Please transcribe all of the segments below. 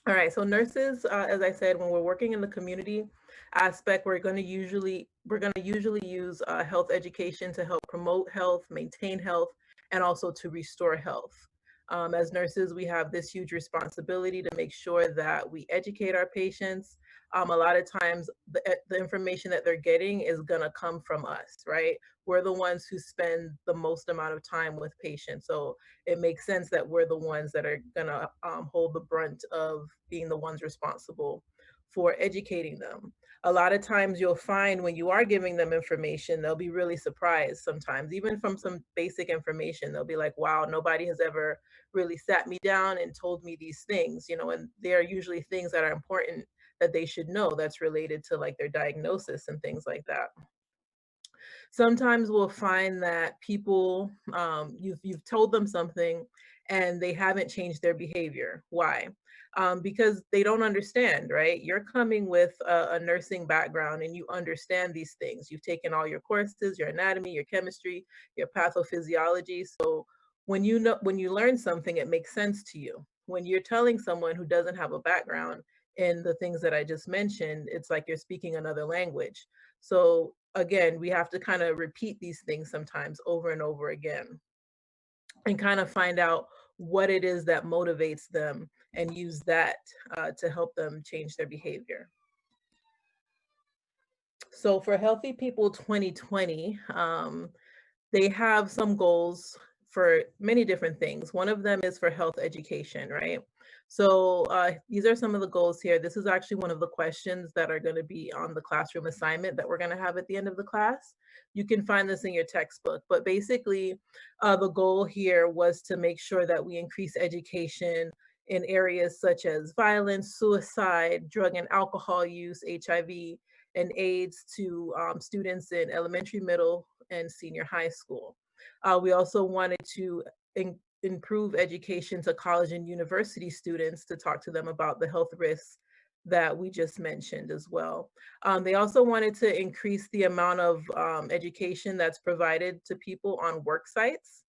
All right, so nurses, as I said, when we're working in the community aspect, we're going to usually use health education to help promote health, maintain health, and also to restore health. As nurses, we have this huge responsibility to make sure that we educate our patients. A lot of times, the information that they're getting is going to come from us, right? We're the ones who spend the most amount of time with patients. So it makes sense that we're the ones that are going to hold the brunt of being the ones responsible for educating them. A lot of times you'll find when you are giving them information, they'll be really surprised sometimes, even from some basic information. They'll be like, wow, nobody has ever really sat me down and told me these things, and they're usually things that are important that they should know that's related to like their diagnosis and things like that. Sometimes we'll find that people, you've told them something and they haven't changed their behavior. Why? Because they don't understand, right? You're coming with a nursing background and you understand these things. You've taken all your courses, your anatomy, your chemistry, your pathophysiology. So when you learn something, it makes sense to you. When you're telling someone who doesn't have a background in the things that I just mentioned, it's like you're speaking another language. So again, we have to kind of repeat these things sometimes over and over again and kind of find out what it is that motivates them and use that to help them change their behavior. So for Healthy People 2020, they have some goals for many different things. One of them is for health education, right? So these are some of the goals here. This is actually one of the questions that are going to be on the classroom assignment that we're going to have at the end of the class. You can find this in your textbook, but basically the goal here was to make sure that we increase education in areas such as violence, suicide, drug and alcohol use, HIV, and AIDS to students in elementary, middle, and senior high school. We also wanted to improve education to college and university students to talk to them about the health risks that we just mentioned as well. They also wanted to increase the amount of education that's provided to people on work sites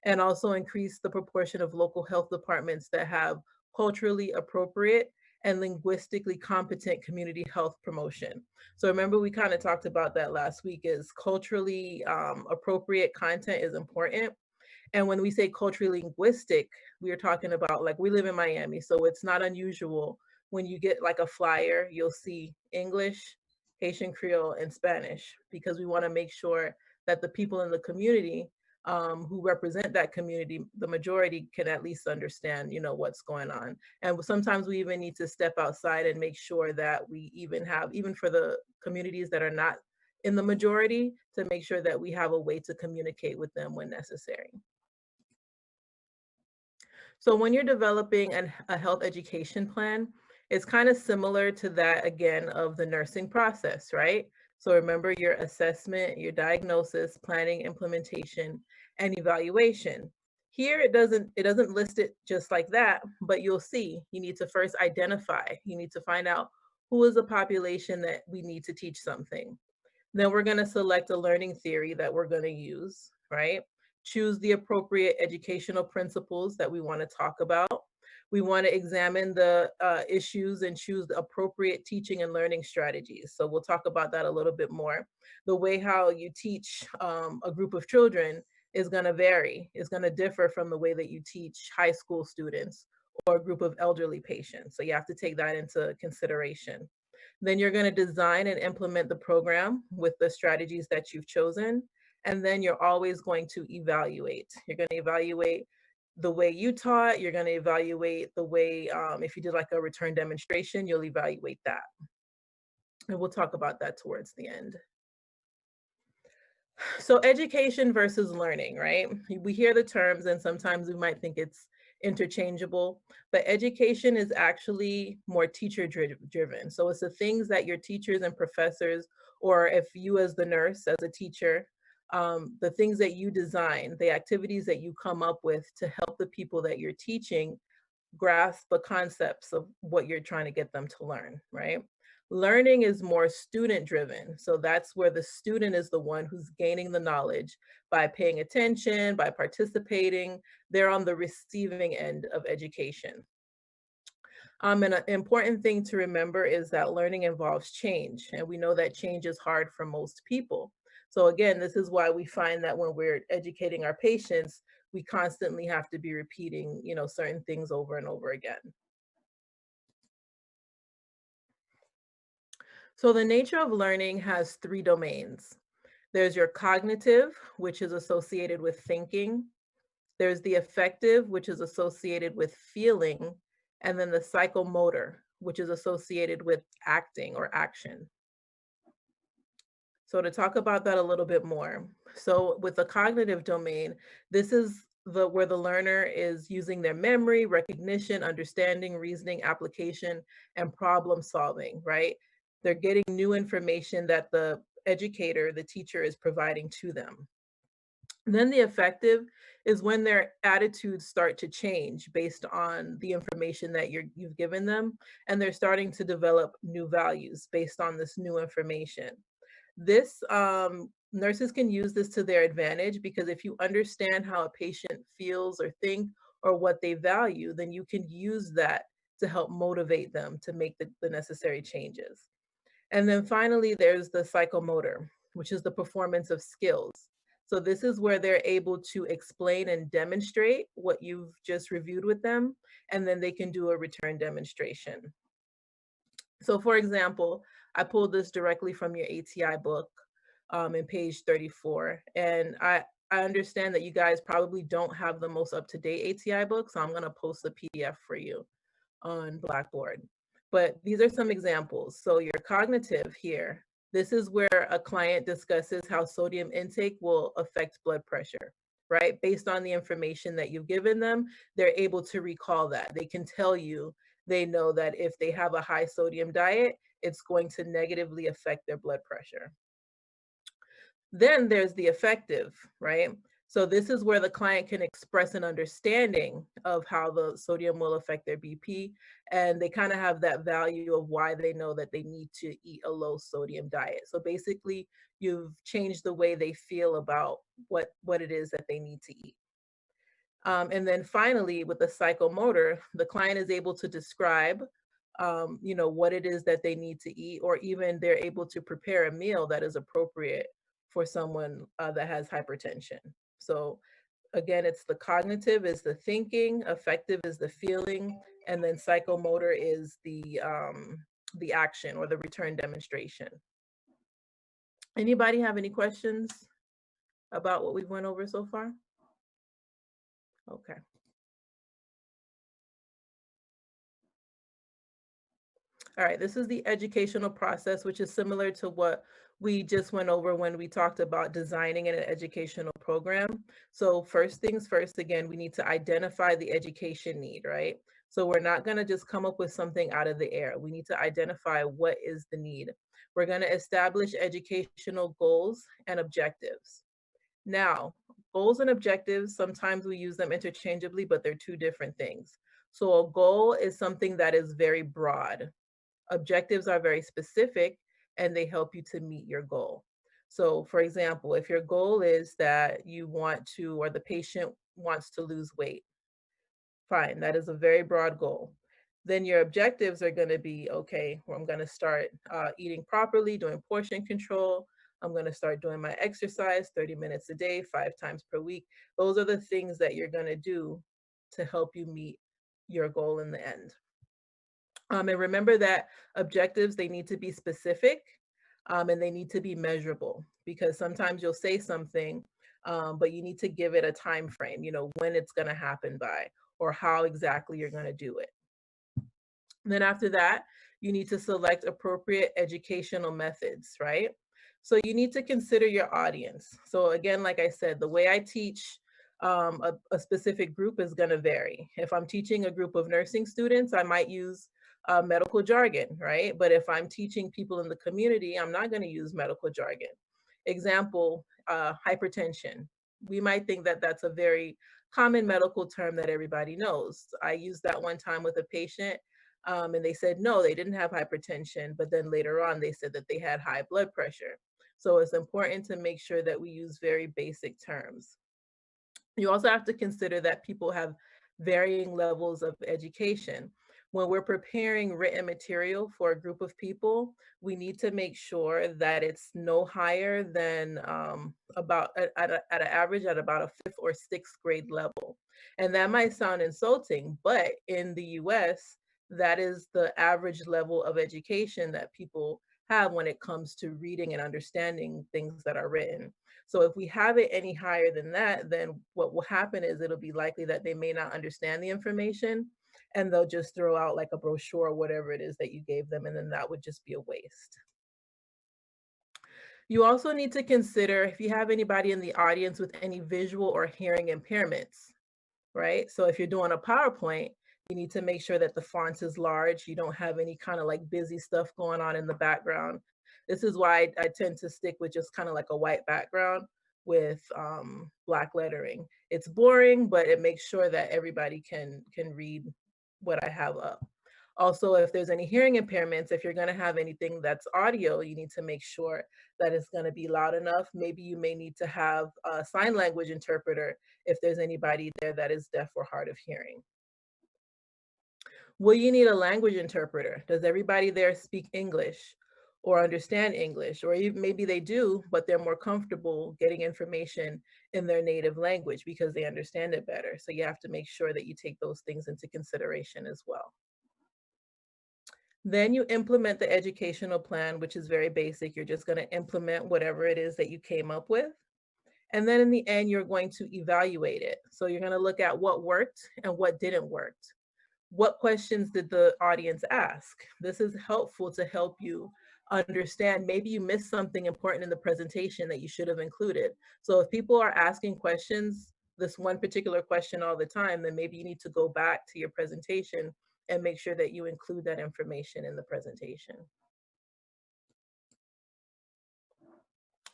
and also increase the proportion of local health departments that have culturally appropriate and linguistically competent community health promotion. So remember, we kind of talked about that last week is culturally appropriate content is important. And when we say culturally linguistic, we are talking about like we live in Miami, so it's not unusual when you get like a flyer, you'll see English, Haitian Creole, and Spanish because we want to make sure that the people in the community who represent that community, the majority can at least understand, what's going on. And sometimes we even need to step outside and make sure that we even have, even for the communities that are not in the majority, to make sure that we have a way to communicate with them when necessary. So when you're developing a health education plan, it's kind of similar to that again of the nursing process, right? So remember your assessment, your diagnosis, planning, implementation, and evaluation. Here it doesn't list it just like that, but you'll see you need to first identify. You need to find out who is the population that we need to teach something. Then we're going to select a learning theory that we're going to use, right? Choose the appropriate educational principles that we want to talk about. We want to examine the issues and choose the appropriate teaching and learning strategies. So we'll talk about that a little bit more. The way how you teach a group of children is going to vary, is going to differ from the way that you teach high school students or a group of elderly patients. So you have to take that into consideration. Then you're going to design and implement the program with the strategies that you've chosen. And then you're always going to evaluate. You're going to evaluate the way you taught. You're going to evaluate the way, if you did like a return demonstration, you'll evaluate that. And we'll talk about that towards the end. So education versus learning, right? We hear the terms and sometimes we might think it's interchangeable, but education is actually more teacher driven. So it's the things that your teachers and professors, or if you as the nurse, as a teacher, the things that you design, the activities that you come up with to help the people that you're teaching grasp the concepts of what you're trying to get them to learn, right? Learning is more student driven. So that's where the student is the one who's gaining the knowledge by paying attention, by participating. They're on the receiving end of education. And an important thing to remember is that learning involves change, and we know that change is hard for most people. So again, this is why we find that when we're educating our patients, we constantly have to be repeating, certain things over and over again. So the nature of learning has three domains. There's your cognitive, which is associated with thinking. There's the affective, which is associated with feeling, and then the psychomotor, which is associated with acting or action. So to talk about that a little bit more. So with the cognitive domain, this is where the learner is using their memory, recognition, understanding, reasoning, application, and problem solving, right? They're getting new information that the educator, the teacher is providing to them. Then the affective is when their attitudes start to change based on the information that you've given them, and they're starting to develop new values based on this new information. This nurses can use this to their advantage because if you understand how a patient feels or think or what they value, then you can use that to help motivate them to make the necessary changes. And then finally, there's the psychomotor, which is the performance of skills. So this is where they're able to explain and demonstrate what you've just reviewed with them, and then they can do a return demonstration. So for example, I pulled this directly from your ATI book in page 34. And I understand that you guys probably don't have the most up-to-date ATI book, so I'm gonna post the PDF for you on Blackboard. But these are some examples. So your cognitive here, this is where a client discusses how sodium intake will affect blood pressure, right? Based on the information that you've given them, they're able to recall that. They can tell you, they know that if they have a high sodium diet, it's going to negatively affect their blood pressure. Then there's the affective, right? So this is where the client can express an understanding of how the sodium will affect their BP, and they kind of have that value of why they know that they need to eat a low sodium diet. So basically, you've changed the way they feel about what it is that they need to eat. And then finally, with the psychomotor, the client is able to describe, what it is that they need to eat, or even they're able to prepare a meal that is appropriate for someone that has hypertension. So again, it's the cognitive is the thinking, affective is the feeling, and then psychomotor is the action or the return demonstration. Anybody have any questions about what we've went over so far? Okay. All right, this is the educational process, which is similar to what we just went over when we talked about designing an educational program. So first things first, again, we need to identify the education need, right? So we're not going to just come up with something out of the air. We need to identify what is the need. We're going to establish educational goals and objectives. Now, goals and objectives, sometimes we use them interchangeably, but they're two different things. So a goal is something that is very broad. Objectives are very specific and they help you to meet your goal. So for example, if your goal is that you want to, or the patient wants to lose weight, fine, that is a very broad goal. Then your objectives are going to be, okay, well, I'm going to start eating properly, doing portion control. I'm going to start doing my exercise 30 minutes a day, 5 times per week. Those are the things that you're going to do to help you meet your goal in the end. And remember that objectives, they need to be specific and they need to be measurable, because sometimes you'll say something, but you need to give it a time frame, when it's going to happen by, or how exactly you're going to do it. Then after that, you need to select appropriate educational methods, right? So you need to consider your audience. So again, like I said, the way I teach a specific group is going to vary. If I'm teaching a group of nursing students, I might use medical jargon, right? But if I'm teaching people in the community, I'm not going to use medical jargon. Example, hypertension. We might think that that's a very common medical term that everybody knows. I used that one time with a patient and they said, no, they didn't have hypertension. But then later on, they said that they had high blood pressure. So it's important to make sure that we use very basic terms. You also have to consider that people have varying levels of education. when we're preparing written material for a group of people, we need to make sure that it's no higher than about at an average at about a fifth or sixth grade level. And that might sound insulting, but in the US, that is the average level of education that people have when it comes to reading and understanding things that are written. So if we have it any higher than that, then what will happen is it'll be likely that they may not understand the information and they'll just throw out like a brochure or whatever it is that you gave them, and then that would just be a waste. You also need to consider if you have anybody in the audience with any visual or hearing impairments, right? So if you're doing a PowerPoint, you need to make sure that the font is large. You don't have any kind of like busy stuff going on in the background. This is why I tend to stick with just kind of like a white background with black lettering. It's boring, but it makes sure that everybody can read what I have up. Also, if there's any hearing impairments, if you're going to have anything that's audio, you need to make sure that it's going to be loud enough. Maybe you may need to have a sign language interpreter if there's anybody there that is deaf or hard of hearing. Will you need a language interpreter? Does everybody there speak English or understand English? Or maybe they do, but they're more comfortable getting information in their native language because they understand it better. So you have to make sure that you take those things into consideration as well. Then you implement the educational plan, which is very basic. You're just going to implement whatever it is that you came up with. And then in the end, you're going to evaluate it. So you're going to look at what worked and what didn't work. What questions did the audience ask? This is helpful to help you understand. Maybe you missed something important in the presentation that you should have included. So if people are asking questions, this one particular question all the time, then maybe you need to go back to your presentation and make sure that you include that information in the presentation.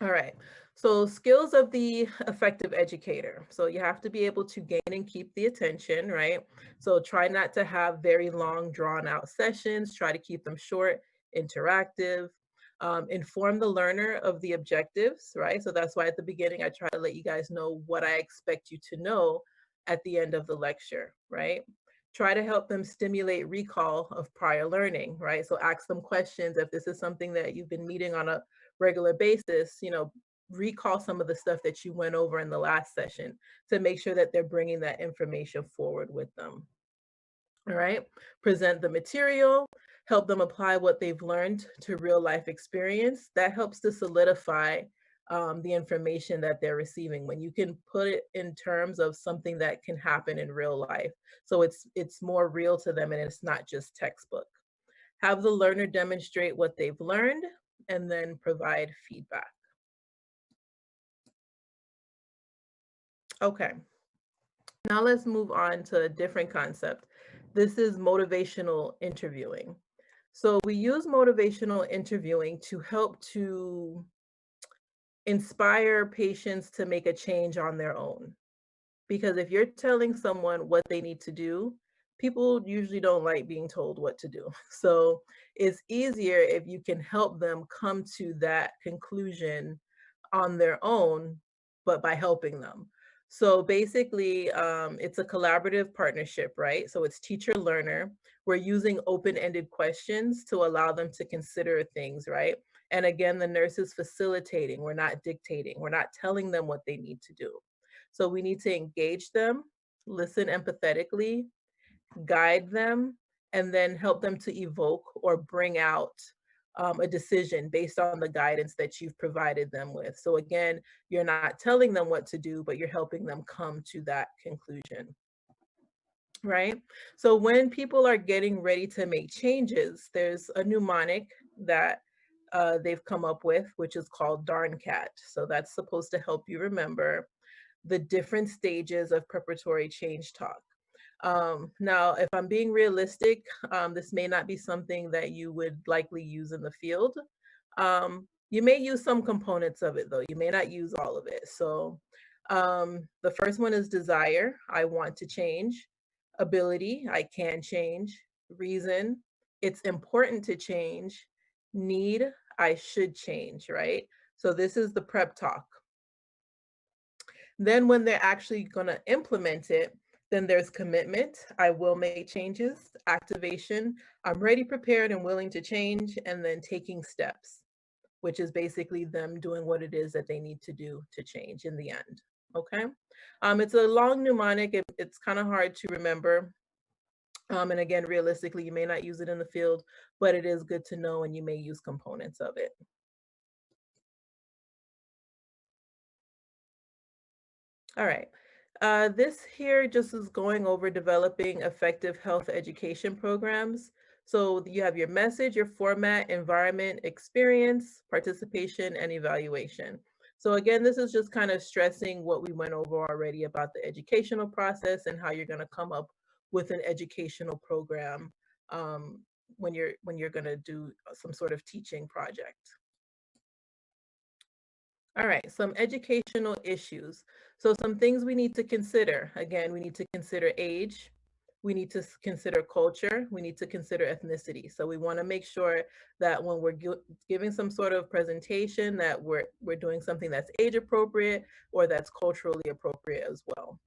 All right. So skills of the effective educator. So you have to be able to gain and keep the attention, right? So try not to have very long drawn out sessions. Try to keep them short, interactive. Inform the learner of the objectives, right? So that's why at the beginning, I try to let you guys know what I expect you to know at the end of the lecture, right? Try to help them stimulate recall of prior learning, right? So ask them questions if this is something that you've been meeting on a regular basis, recall some of the stuff that you went over in the last session to make sure that they're bringing that information forward with them. All right. Present the material, help them apply what they've learned to real life experience. That helps to solidify the information that they're receiving when you can put it in terms of something that can happen in real life. So it's more real to them and it's not just textbook. Have the learner demonstrate what they've learned and then provide feedback. Okay, now let's move on to a different concept. This is motivational interviewing. So we use motivational interviewing to help to inspire patients to make a change on their own. Because if you're telling someone what they need to do, people usually don't like being told what to do. So it's easier if you can help them come to that conclusion on their own, but by helping them. So basically, it's a collaborative partnership, right? So it's teacher learner. We're using open-ended questions to allow them to consider things, right? And again, the nurse is facilitating. We're not dictating. We're not telling them what they need to do. So we need to engage them, listen empathetically, guide them, and then help them to evoke or bring out a decision based on the guidance that you've provided them with. So again, you're not telling them what to do, but you're helping them come to that conclusion, right? So when people are getting ready to make changes, there's a mnemonic that they've come up with, which is called Darn Cat. So that's supposed to help you remember the different stages of preparatory change talk. Now, if I'm being realistic, this may not be something that you would likely use in the field. You may use some components of it though. You may not use all of it. So the first one is desire. I want to change. Ability. I can change. Reason. It's important to change. Need. I should change, right? So this is the prep talk. Then when they're actually going to implement it, Then there's commitment. I will make changes. Activation. I'm ready, prepared, and willing to change. And then taking steps, which is basically them doing what it is that they need to do to change in the end. Okay. It's a long mnemonic. It's kind of hard to remember. And again, realistically, you may not use it in the field, but it is good to know and you may use components of it. All right. This here just is going over developing effective health education programs. So you have your message, your format, environment, experience, participation, and evaluation. So again, this is just kind of stressing what we went over already about the educational process and how you're going to come up with an educational program um, when you're going to do some sort of teaching project. All right, some educational issues. So some things we need to consider. Again, we need to consider age. We need to consider culture. We need to consider ethnicity. So we want to make sure that when we're giving some sort of presentation that we're doing something that's age appropriate or that's culturally appropriate as well.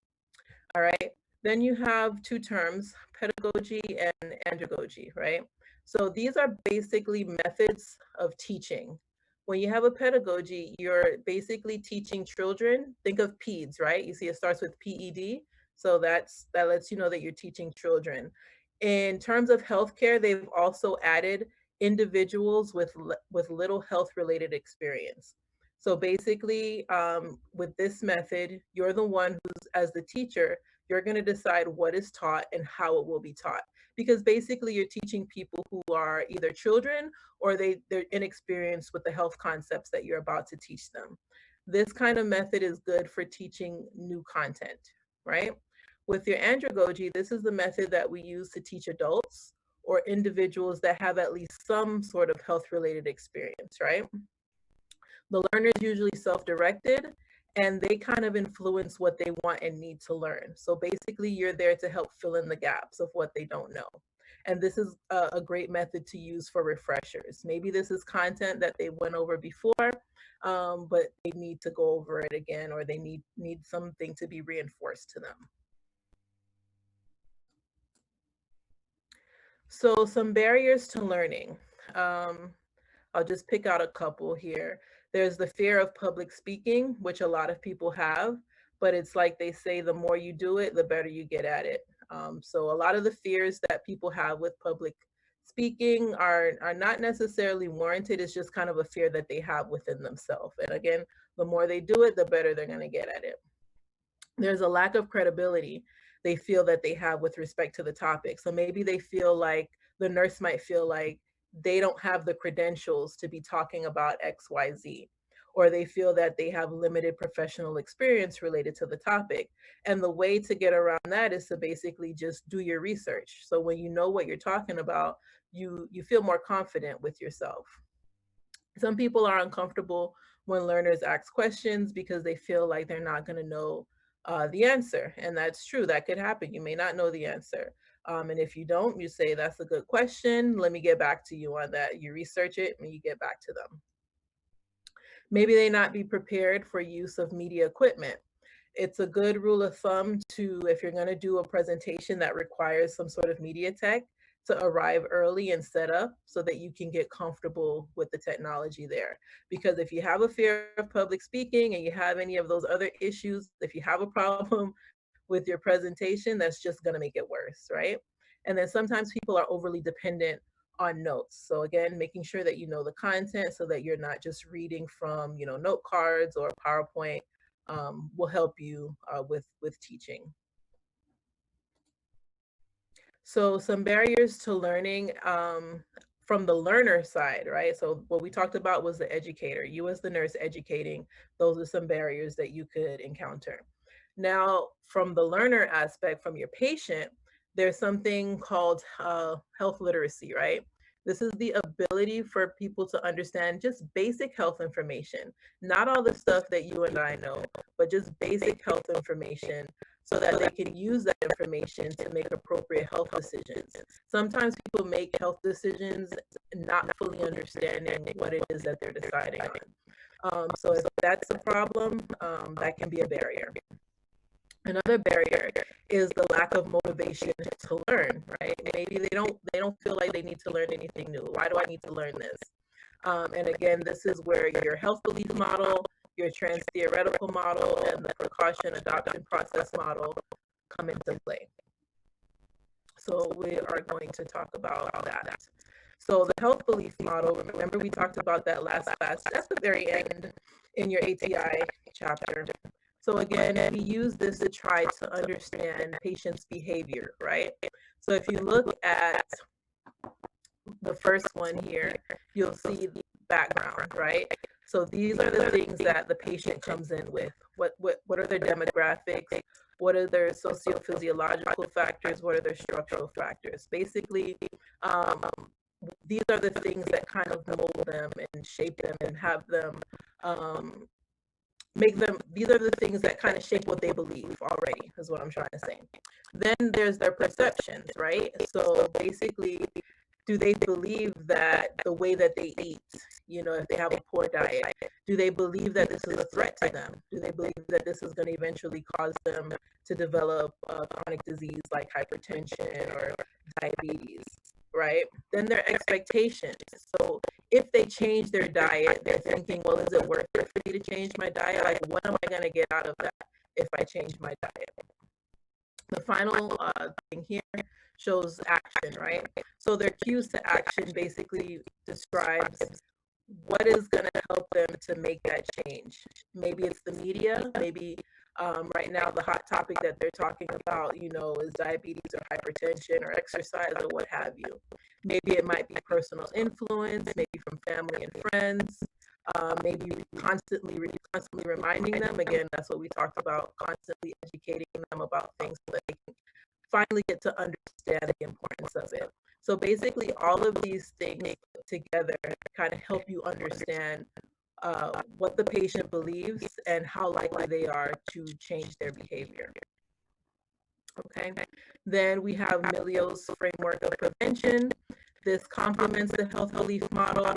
All right. Then you have two terms, pedagogy and andragogy, right? So these are basically methods of teaching. When you have a pedagogy, you're basically teaching children. Think of PEDS, right? You see it starts with PED. So that lets you know that you're teaching children. In terms of healthcare, they've also added individuals with little health related experience. So basically, with this method, you're the one who's, as the teacher, you're going to decide what is taught and how it will be taught. Because basically, you're teaching people who are either children or they're inexperienced with the health concepts that you're about to teach them. This kind of method is good for teaching new content, right? With your andragogy, this is the method that we use to teach adults or individuals that have at least some sort of health related experience, right? The learner is usually self-directed and they kind of influence what they want and need to learn. So basically, you're there to help fill in the gaps of what they don't know. And this is a great method to use for refreshers. Maybe this is content that they went over before, but they need to go over it again, or they need something to be reinforced to them. So some barriers to learning. I'll just pick out a couple here. There's the fear of public speaking, which a lot of people have, but it's like they say, the more you do it, the better you get at it. So a lot of the fears that people have with public speaking are not necessarily warranted. It's just kind of a fear that they have within themselves. And again, the more they do it, the better they're going to get at it. There's a lack of credibility they feel that they have with respect to the topic. So maybe they feel like the nurse might feel like they don't have the credentials to be talking about XYZ, or they feel that they have limited professional experience related to the topic. And the way to get around that is to basically just do your research. So when you know what you're talking about, you feel more confident with yourself. Some people are uncomfortable when learners ask questions because they feel like they're not going to know the answer. And that's true. That could happen. You may not know the answer. And if you don't, you say, that's a good question. Let me get back to you on that. You research it and you get back to them. Maybe they not be prepared for use of media equipment. It's a good rule of thumb to, if you're going to do a presentation that requires some sort of media tech, to arrive early and set up so that you can get comfortable with the technology there. Because if you have a fear of public speaking and you have any of those other issues, if you have a problem with your presentation, that's just going to make it worse, right? And then sometimes people are overly dependent on notes. So again, making sure that you know the content so that you're not just reading from, note cards or PowerPoint will help you with teaching. So some barriers to learning from the learner side, right? So what we talked about was the educator. You as the nurse educating, those are some barriers that you could encounter. Now, from the learner aspect, from your patient, there's something called health literacy, right? This is the ability for people to understand just basic health information, not all the stuff that you and I know, but just basic health information so that they can use that information to make appropriate health decisions. Sometimes people make health decisions not fully understanding what it is that they're deciding on. So if that's a problem, that can be a barrier. Another barrier is the lack of motivation to learn, right? Maybe they don't feel like they need to learn anything new. Why do I need to learn this? And again, this is where your health belief model, your trans theoretical model, and the precaution adoption process model come into play. So we are going to talk about that. So the health belief model, remember we talked about that last class, that's the very end in your ATI chapter. So again, we use this to try to understand patients' behavior, right? So if you look at the first one here, you'll see the background, right? So these are the things that the patient comes in with. What are their demographics? What are their socio-physiological factors? What are their structural factors? Basically, these are the things that kind of mold them and shape them and have them make them, these are the things that kind of shape what they believe already, is what I'm trying to say. Then there's their perceptions, right? So basically, do they believe that the way that they eat, if they have a poor diet, do they believe that this is a threat to them? Do they believe that this is going to eventually cause them to develop a chronic disease like hypertension or diabetes, right? Then their expectations. So if they change their diet, they're thinking, well, is it worth it for me to change my diet? Like, what am I going to get out of that if I change my diet? The final thing here shows action, right? So their cues to action basically describes what is going to help them to make that change. Maybe it's the media, maybe right now the hot topic that they're talking about, is diabetes or hypertension or exercise or what have you. Maybe it might be personal influence, maybe from family and friends, maybe constantly reminding them. Again, that's what we talked about, constantly educating them about things so that they can finally get to understand the importance of it. So basically, all of these things together kind of help you understand what the patient believes and how likely they are to change their behavior. Okay, then we have Milio's framework of prevention. This complements the health belief model,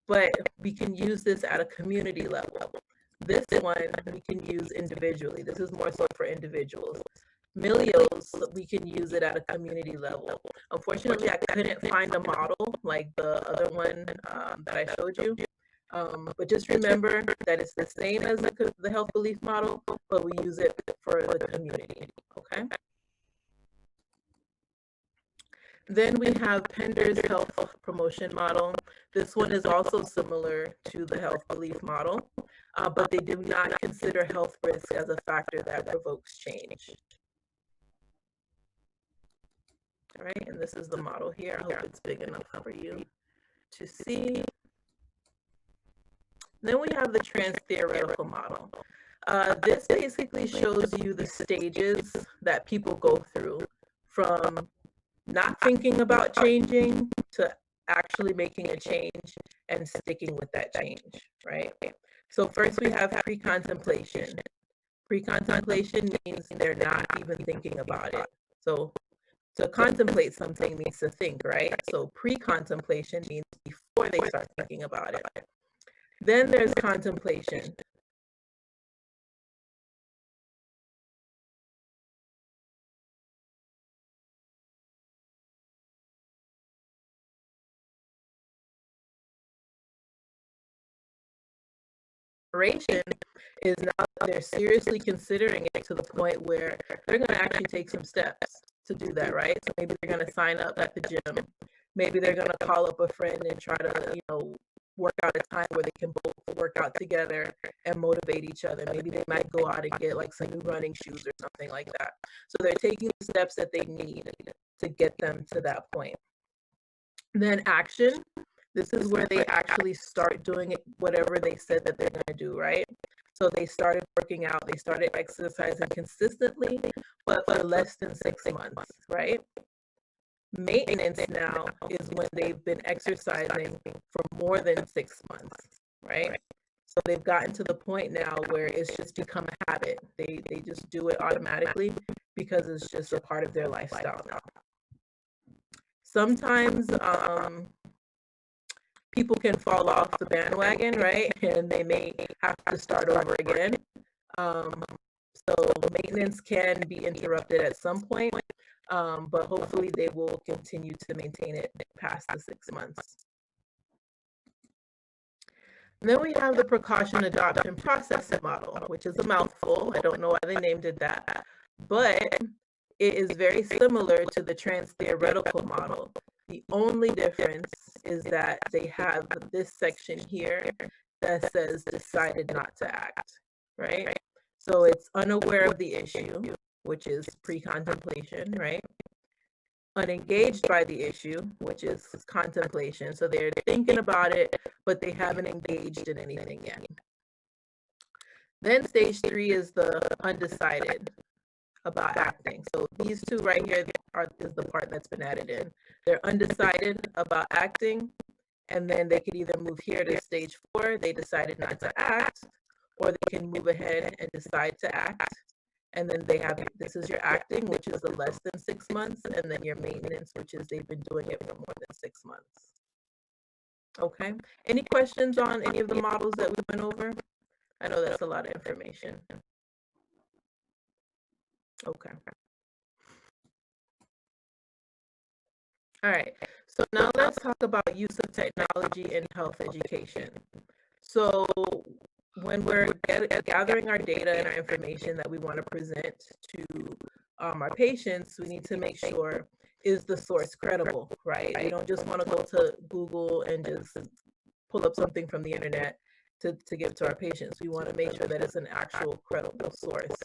but we can use this at a community level. This one we can use individually. This is more so for individuals. Milio's, we can use it at a community level. Unfortunately, I couldn't find a model like the other one that I showed you. But just remember that it's the same as the health belief model, but we use it for the community, okay? Then we have Pender's health promotion model. This one is also similar to the health belief model, but they do not consider health risk as a factor that provokes change. All right, and this is the model here. I hope it's big enough for you to see. Then we have the trans theoretical model. This basically shows you the stages that people go through from not thinking about changing to actually making a change and sticking with that change, right? So first we have pre-contemplation. Pre-contemplation means they're not even thinking about it. So to contemplate something means to think, right? So pre-contemplation means before they start thinking about it. Then there's contemplation. Is now they're seriously considering it to the point where they're going to actually take some steps to do that, right? So maybe they're going to sign up at the gym. Maybe they're going to call up a friend and try to, work out a time where they can both work out together and motivate each other. Maybe they might go out and get like some new running shoes or something like that. So they're taking the steps that they need to get them to that point. Then action. This is where they actually start doing it, whatever they said that they're going to do, right? So they started working out, they started exercising consistently, but for less than 6 months, right? Maintenance now is when they've been exercising for more than 6 months, right? So they've gotten to the point now where it's just become a habit. They just do it automatically because it's just a part of their lifestyle now. Sometimes people can fall off the bandwagon, right? And they may have to start over again. So maintenance can be interrupted at some point, but hopefully they will continue to maintain it past the 6 months. And then we have the precaution adoption process model, which is a mouthful. I don't know why they named it that, but it is very similar to the trans-theoretical model. The only difference is that they have this section here that says decided not to act, right? So it's unaware of the issue, which is pre-contemplation, right? Unengaged by the issue, which is contemplation. So they're thinking about it, but they haven't engaged in anything yet. Then stage 3 is the undecided about acting. So these two right here is the part that's been added in. They're undecided about acting, and then they could either move here to stage 4, they decided not to act, or they can move ahead and decide to act. And then they have, this is your acting, which is the less than 6 months, and then your maintenance, which is they've been doing it for more than 6 months. Okay, any questions on any of the models that we went over? I know that's a lot of information. Okay. All right, so now let's talk about use of technology in health education. So when we're gathering our data and our information that we want to present to our patients, we need to make sure, is the source credible, right? We don't just want to go to Google and just pull up something from the internet to give to our patients. We want to make sure that it's an actual credible source.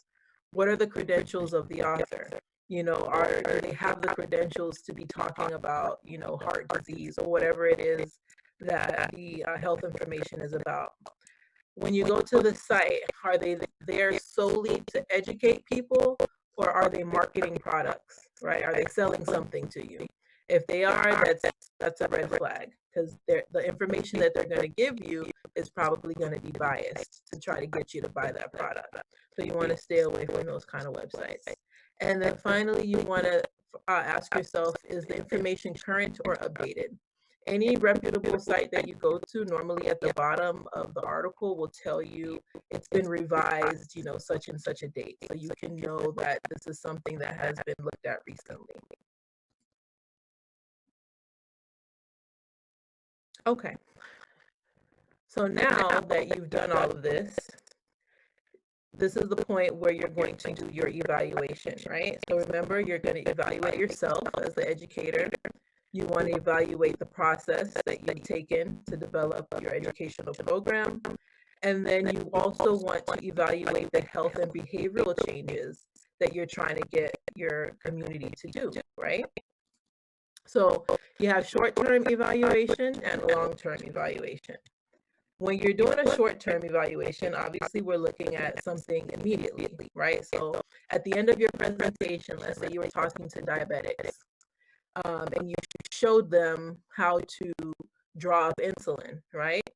What are the credentials of the author? You know, do they have the credentials to be talking about, you know, heart disease or whatever it is that the health information is about? When you go to the site, are they there solely to educate people, or are they marketing products, right? Are they selling something to you? If they are, that's a red flag, because the information that they're going to give you is probably going to be biased to try to get you to buy that product. So you want to stay away from those kind of websites. And then finally, you want to ask yourself, is the information current or updated? Any reputable site that you go to, normally at the bottom of the article will tell you it's been revised, you know, such and such a date. So you can know that this is something that has been looked at recently. Okay. So now that you've done all of this, this is the point where you're going to do your evaluation, right? So remember, you're going to evaluate yourself as the educator. You want to evaluate the process that you've taken to develop your educational program. And then you also want to evaluate the health and behavioral changes that you're trying to get your community to do, right? So you have short-term evaluation and long-term evaluation. When you're doing a short-term evaluation, obviously we're looking at something immediately, right? So at the end of your presentation, let's say you were talking to diabetics, and you showed them how to draw up insulin, right?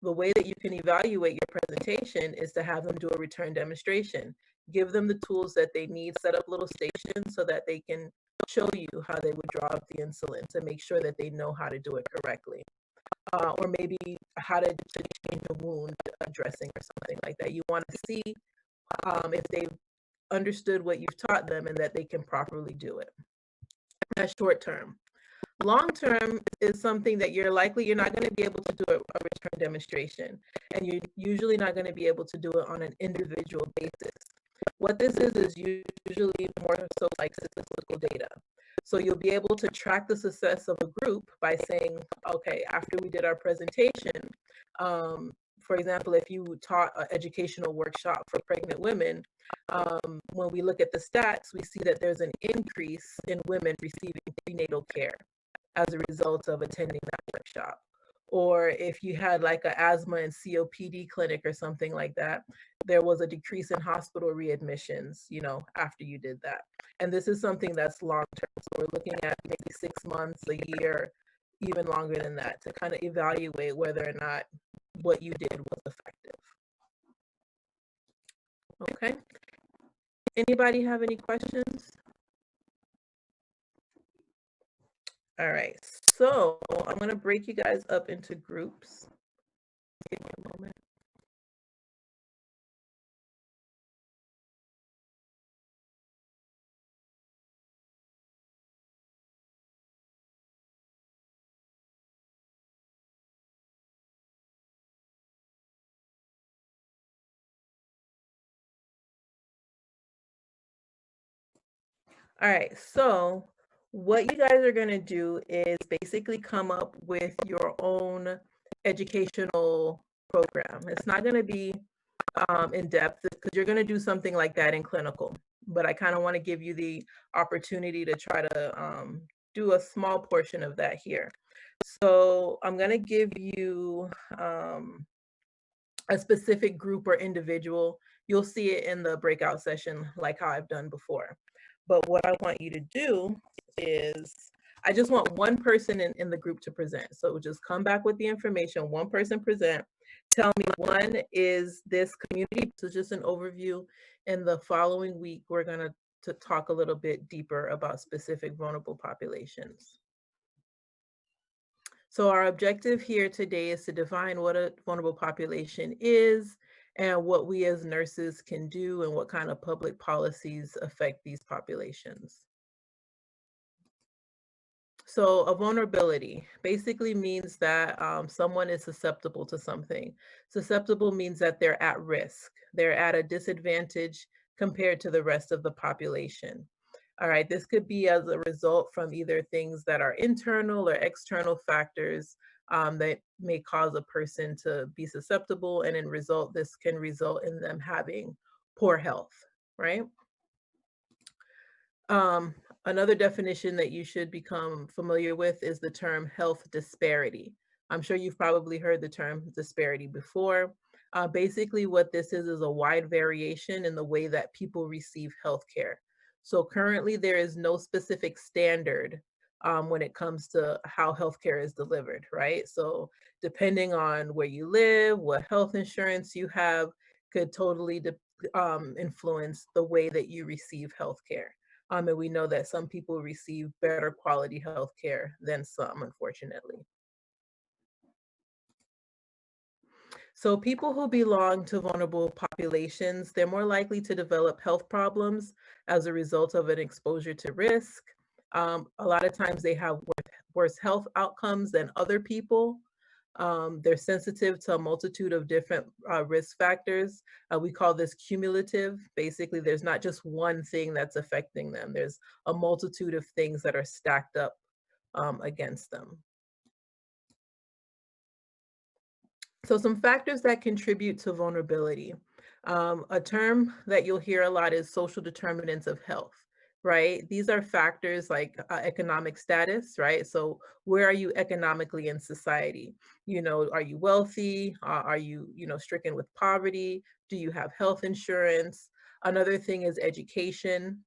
The way that you can evaluate your presentation is to have them do a return demonstration. Give them the tools that they need, set up little stations so that they can show you how they would draw up the insulin to make sure that they know how to do it correctly. Or maybe how to change a wound dressing or something like that. You want to see if they've understood what you've taught them and that they can properly do it. That's short term. Long term is something that you're not going to be able to do a return demonstration, and you're usually not going to be able to do it on an individual basis. What this is usually more so like statistical data. So you'll be able to track the success of a group by saying, okay, after we did our presentation, for example, if you taught an educational workshop for pregnant women, when we look at the stats, we see that there's an increase in women receiving prenatal care as a result of attending that workshop. Or if you had like an asthma and COPD clinic or something like that, there was a decrease in hospital readmissions, you know, after you did that. And this is something that's long term. So we're looking at maybe 6 months, a year, even longer than that, to kind of evaluate whether or not what you did was effective. Okay. Anybody have any questions? All right, so I'm going to break you guys up into groups. Give me a moment. All right, so what you guys are going to do is basically come up with your own educational program. It's not going to be in depth because you're going to do something like that in clinical, but I kind of want to give you the opportunity to try to do a small portion of that here. So I'm going to give you a specific group or individual. You'll see it in the breakout session like how I've done before. But what I want you to do is I just want one person in the group to present. So just come back with the information, one person present. Tell me one is this community. So just an overview. In the following week, we're going to talk a little bit deeper about specific vulnerable populations. So our objective here today is to define what a vulnerable population is and what we as nurses can do and what kind of public policies affect these populations. So a vulnerability basically means that someone is susceptible to something. Susceptible means that they're at risk. They're at a disadvantage compared to the rest of the population. All right, this could be as a result from either things that are internal or external factors that may cause a person to be susceptible, and this can result in them having poor health, right? Um, Another definition that you should become familiar with is the term health disparity. I'm sure you've probably heard the term disparity before. Basically, what this is a wide variation in the way that people receive healthcare. So currently, there is no specific standard when it comes to how healthcare is delivered, right? So depending on where you live, what health insurance you have, could totally influence the way that you receive healthcare. And we know that some people receive better quality health care than some, unfortunately. So people who belong to vulnerable populations, they're more likely to develop health problems as a result of an exposure to risk. A lot of times they have worse health outcomes than other people. They're sensitive to a multitude of different risk factors. We call this cumulative. Basically, there's not just one thing that's affecting them. There's a multitude of things that are stacked up against them. So some factors that contribute to vulnerability. A term that you'll hear a lot is social determinants of health, right? These are factors like economic status, right? So where are you economically in society? You know, are you wealthy? Are you, stricken with poverty? Do you have health insurance? Another thing is education,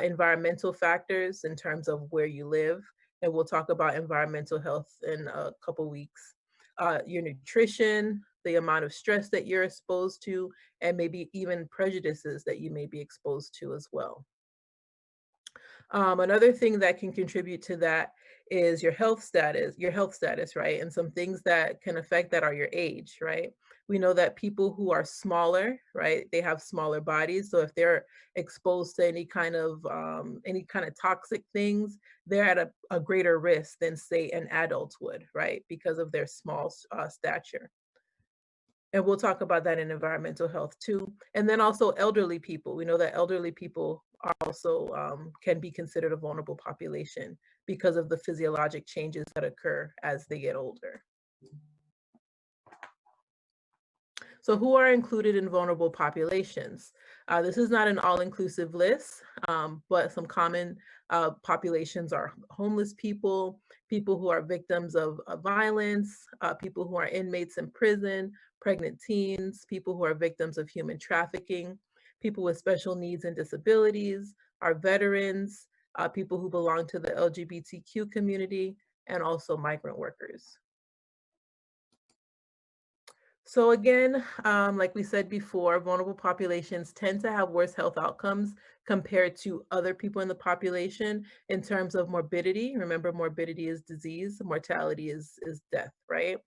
environmental factors in terms of where you live. And we'll talk about environmental health in a couple weeks, your nutrition, the amount of stress that you're exposed to, and maybe even prejudices that you may be exposed to as well. Another thing that can contribute to that is your health status, right? And some things that can affect that are your age, right? We know that people who are smaller, right, they have smaller bodies. So if they're exposed to any kind of toxic things, they're at a greater risk than say an adult would, right? Because of their small stature. And we'll talk about that in environmental health too. And then also elderly people. We know that elderly people are also can be considered a vulnerable population because of the physiologic changes that occur as they get older. So who are included in vulnerable populations? This is not an all-inclusive list, but some common populations are homeless people, people who are victims of violence, people who are inmates in prison, pregnant teens, people who are victims of human trafficking, people with special needs and disabilities, our veterans, people who belong to the LGBTQ community, and also migrant workers. So again, like we said before, vulnerable populations tend to have worse health outcomes compared to other people in the population in terms of morbidity. Remember, morbidity is disease, mortality is death, right?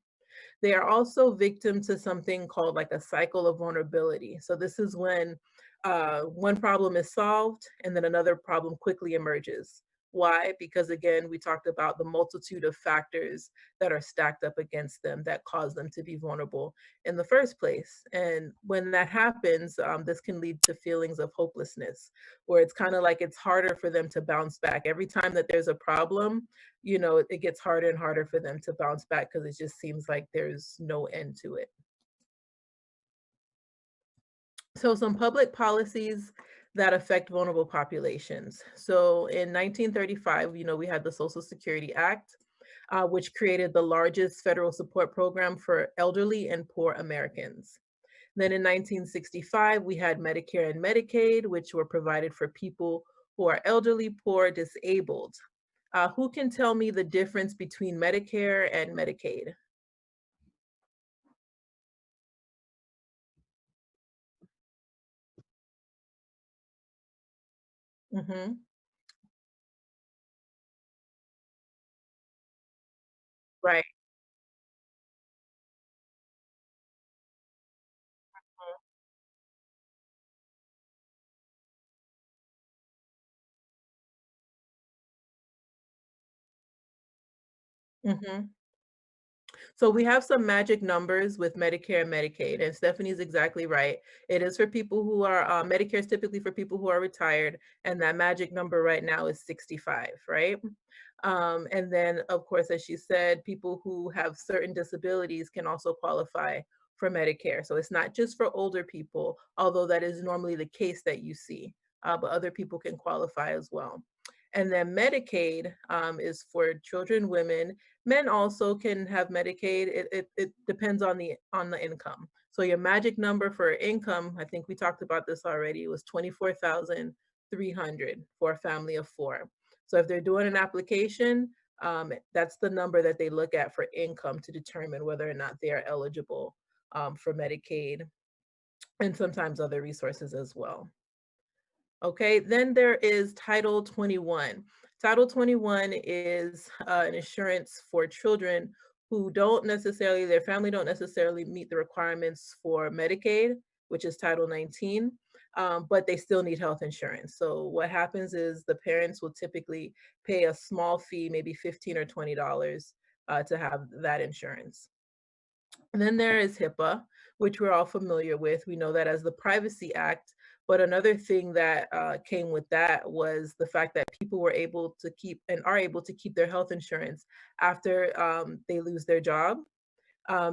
They are also victim to something called like a cycle of vulnerability. So this is when one problem is solved and then another problem quickly emerges. Why? Because again, we talked about the multitude of factors that are stacked up against them that cause them to be vulnerable in the first place. And when that happens, this can lead to feelings of hopelessness, where it's kind of like it's harder for them to bounce back. Every time that there's a problem, it gets harder and harder for them to bounce back because it just seems like there's no end to it. So some public policies that affect vulnerable populations. So in 1935, we had the Social Security Act, which created the largest federal support program for elderly and poor Americans. Then in 1965, we had Medicare and Medicaid, which were provided for people who are elderly, poor, disabled. Who can tell me the difference between Medicare and Medicaid? Hmm. Right. Hmm. So we have some magic numbers with Medicare and Medicaid, and Stephanie's exactly right. It is for people who are Medicare is typically for people who are retired, and that magic number right now is 65, right? And then, of course, as she said, people who have certain disabilities can also qualify for Medicare. So it's not just for older people, although that is normally the case that you see, but other people can qualify as well. And then Medicaid is for children, women. Men also can have Medicaid. It depends on the income. So your magic number for income, I think we talked about this already, was 24,300 for a family of four. So if they're doing an application, that's the number that they look at for income to determine whether or not they are eligible for Medicaid and sometimes other resources as well. Okay, then there is Title 21. Title 21 is an insurance for children who don't necessarily, their family don't necessarily meet the requirements for Medicaid, which is Title 19, but they still need health insurance. So what happens is the parents will typically pay a small fee, maybe 15 or $20, to have that insurance. And then there is HIPAA, which we're all familiar with. We know that as the Privacy Act. But another thing that came with that was the fact that people were able to keep and are able to keep their health insurance after they lose their job.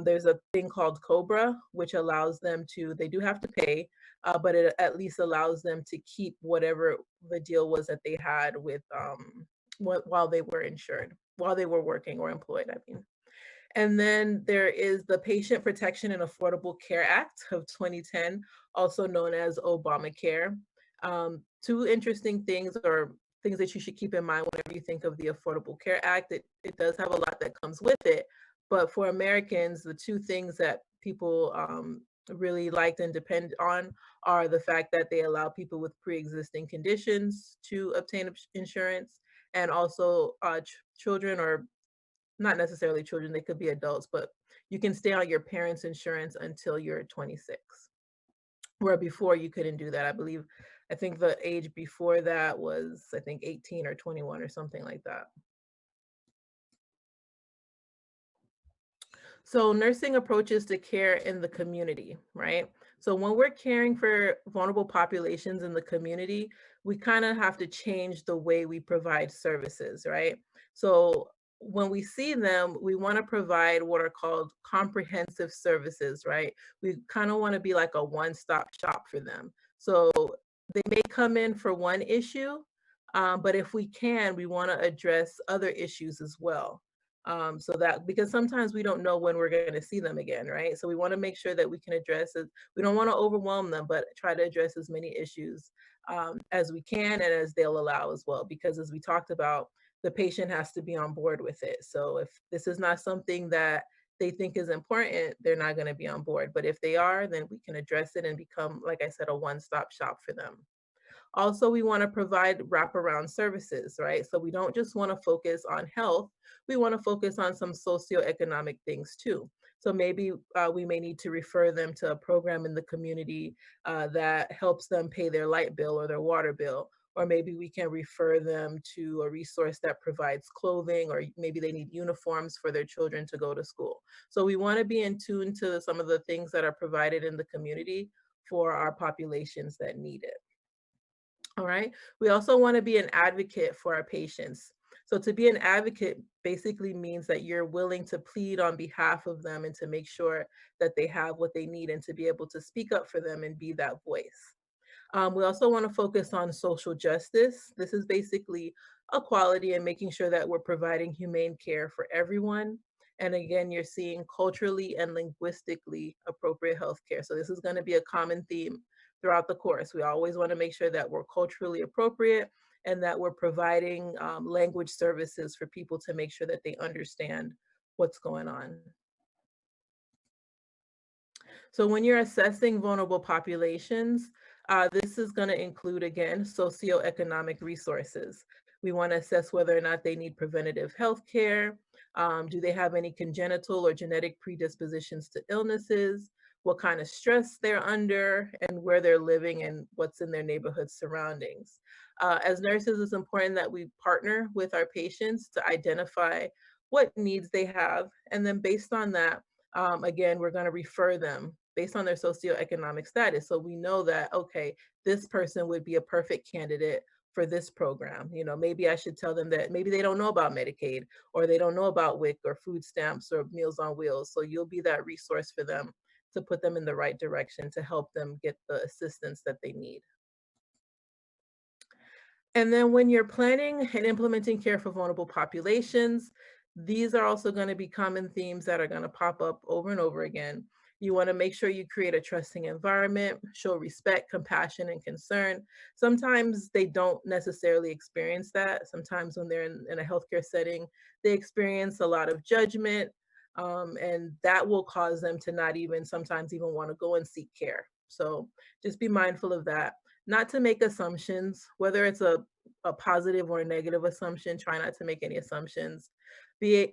There's a thing called Cobra, which allows them to, they do have to pay, but it at least allows them to keep whatever the deal was that they had with while they were insured, while they were working or employed, I mean. And then there is the Patient Protection and Affordable Care Act of 2010, also known as Obamacare. Two interesting things or things that you should keep in mind whenever you think of the Affordable Care Act. It does have a lot that comes with it, but for Americans, the two things that people really liked and depend on are the fact that they allow people with pre-existing conditions to obtain insurance, and also children, or not necessarily children, they could be adults, but you can stay on your parents' insurance until you're 26. Where before you couldn't do that. I think the age before that was, I think, 18 or 21 or something like that. So nursing approaches to care in the community, right? So when we're caring for vulnerable populations in the community, we kind of have to change the way we provide services, right? So when we see them, we want to provide what are called comprehensive services, right? We kind of want to be like a one-stop shop for them. So they may come in for one issue, but if we can, we want to address other issues as well, so that because sometimes we don't know when we're going to see them again, right? So we want to make sure that we can address it. We don't want to overwhelm them, but try to address as many issues as we can and as they'll allow as well. Because as we talked about, the patient has to be on board with it. So if this is not something that they think is important, they're not going to be on board. But if they are, then we can address it and become, like I said, a one-stop shop for them. Also, we want to provide wraparound services, right? So we don't just want to focus on health, we want to focus on some socioeconomic things too. So maybe we may need to refer them to a program in the community that helps them pay their light bill or their water bill, or maybe we can refer them to a resource that provides clothing, or maybe they need uniforms for their children to go to school. So we want to be in tune to some of the things that are provided in the community for our populations that need it. All right. We also want to be an advocate for our patients. So to be an advocate basically means that you're willing to plead on behalf of them and to make sure that they have what they need and to be able to speak up for them and be that voice. We also want to focus on social justice. This is basically equality and making sure that we're providing humane care for everyone. And again, you're seeing culturally and linguistically appropriate healthcare. So this is going to be a common theme throughout the course. We always want to make sure that we're culturally appropriate and that we're providing language services for people to make sure that they understand what's going on. So when you're assessing vulnerable populations, this is going to include, again, socioeconomic resources. We want to assess whether or not they need preventative health care. Do they have any congenital or genetic predispositions to illnesses? What kind of stress they're under and where they're living and what's in their neighborhood surroundings. As nurses, it's important that we partner with our patients to identify what needs they have. And then based on that, again, we're going to refer them based on their socioeconomic status. So we know that, okay, this person would be a perfect candidate for this program. You know, maybe I should tell them that maybe they don't know about Medicaid or they don't know about WIC or food stamps or Meals on Wheels. So you'll be that resource for them to put them in the right direction to help them get the assistance that they need. And then when you're planning and implementing care for vulnerable populations, these are also going to be common themes that are going to pop up over and over again. You want to make sure you create a trusting environment, show respect, compassion, and concern. Sometimes they don't necessarily experience that. Sometimes when they're in a healthcare setting, they experience a lot of judgment, and that will cause them to not even sometimes even want to go and seek care. So just be mindful of that. Not to make assumptions, whether it's a positive or a negative assumption, try not to make any assumptions. Be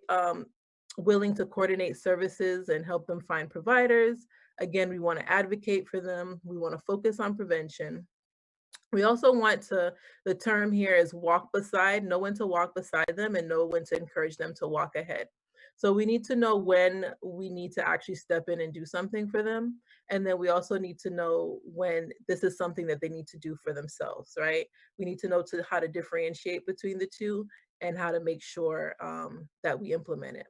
willing to coordinate services and help them find providers. Again, we want to advocate for them. We want to focus on prevention. We also want to, the term here is walk beside, know when to walk beside them and know when to encourage them to walk ahead. So we need to know when we need to actually step in and do something for them. And then we also need to know when this is something that they need to do for themselves, right? We need to know how to differentiate between the two and how to make sure that we implement it.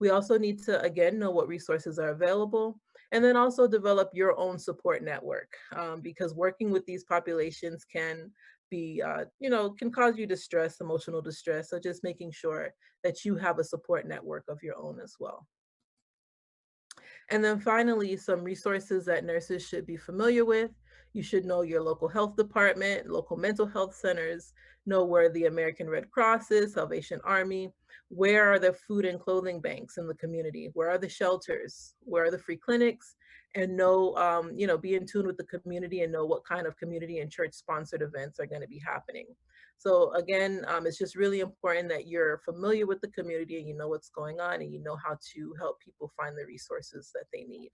We also need to, again, know what resources are available and then also develop your own support network because working with these populations can be, can cause you distress, emotional distress. So just making sure that you have a support network of your own as well. And then finally, some resources that nurses should be familiar with. You should know your local health department, local mental health centers, know where the American Red Cross is, Salvation Army, where are the food and clothing banks in the community, where are the shelters, where are the free clinics, and know, be in tune with the community and know what kind of community and church sponsored events are going to be happening. So again, it's just really important that you're familiar with the community and you know what's going on and you know how to help people find the resources that they need.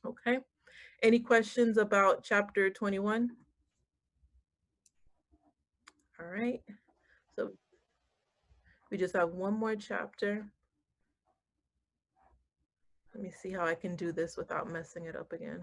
Okay. Any questions about chapter 21? All right. So we just have one more chapter. Let me see how I can do this without messing it up again.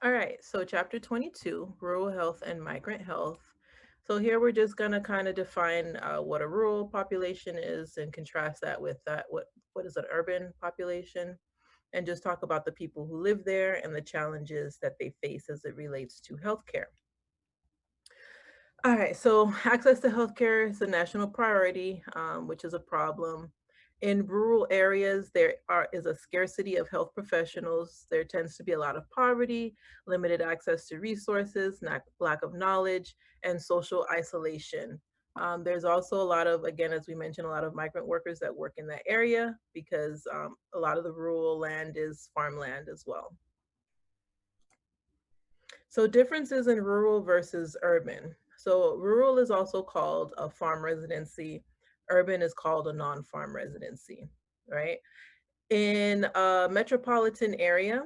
All right, so chapter 22, rural health and migrant health. So here we're just going to kind of define what a rural population is and contrast that with what is an urban population, and just talk about the people who live there and the challenges that they face as it relates to healthcare. All right, so access to healthcare is a national priority, which is a problem. In rural areas, is a scarcity of health professionals. There tends to be a lot of poverty, limited access to resources, lack of knowledge, and social isolation. There's also a lot of, again, as we mentioned, a lot of migrant workers that work in that area because a lot of the rural land is farmland as well. So differences in rural versus urban. So rural is also called a farm residency. Urban is called a non-farm residency, right? In a metropolitan area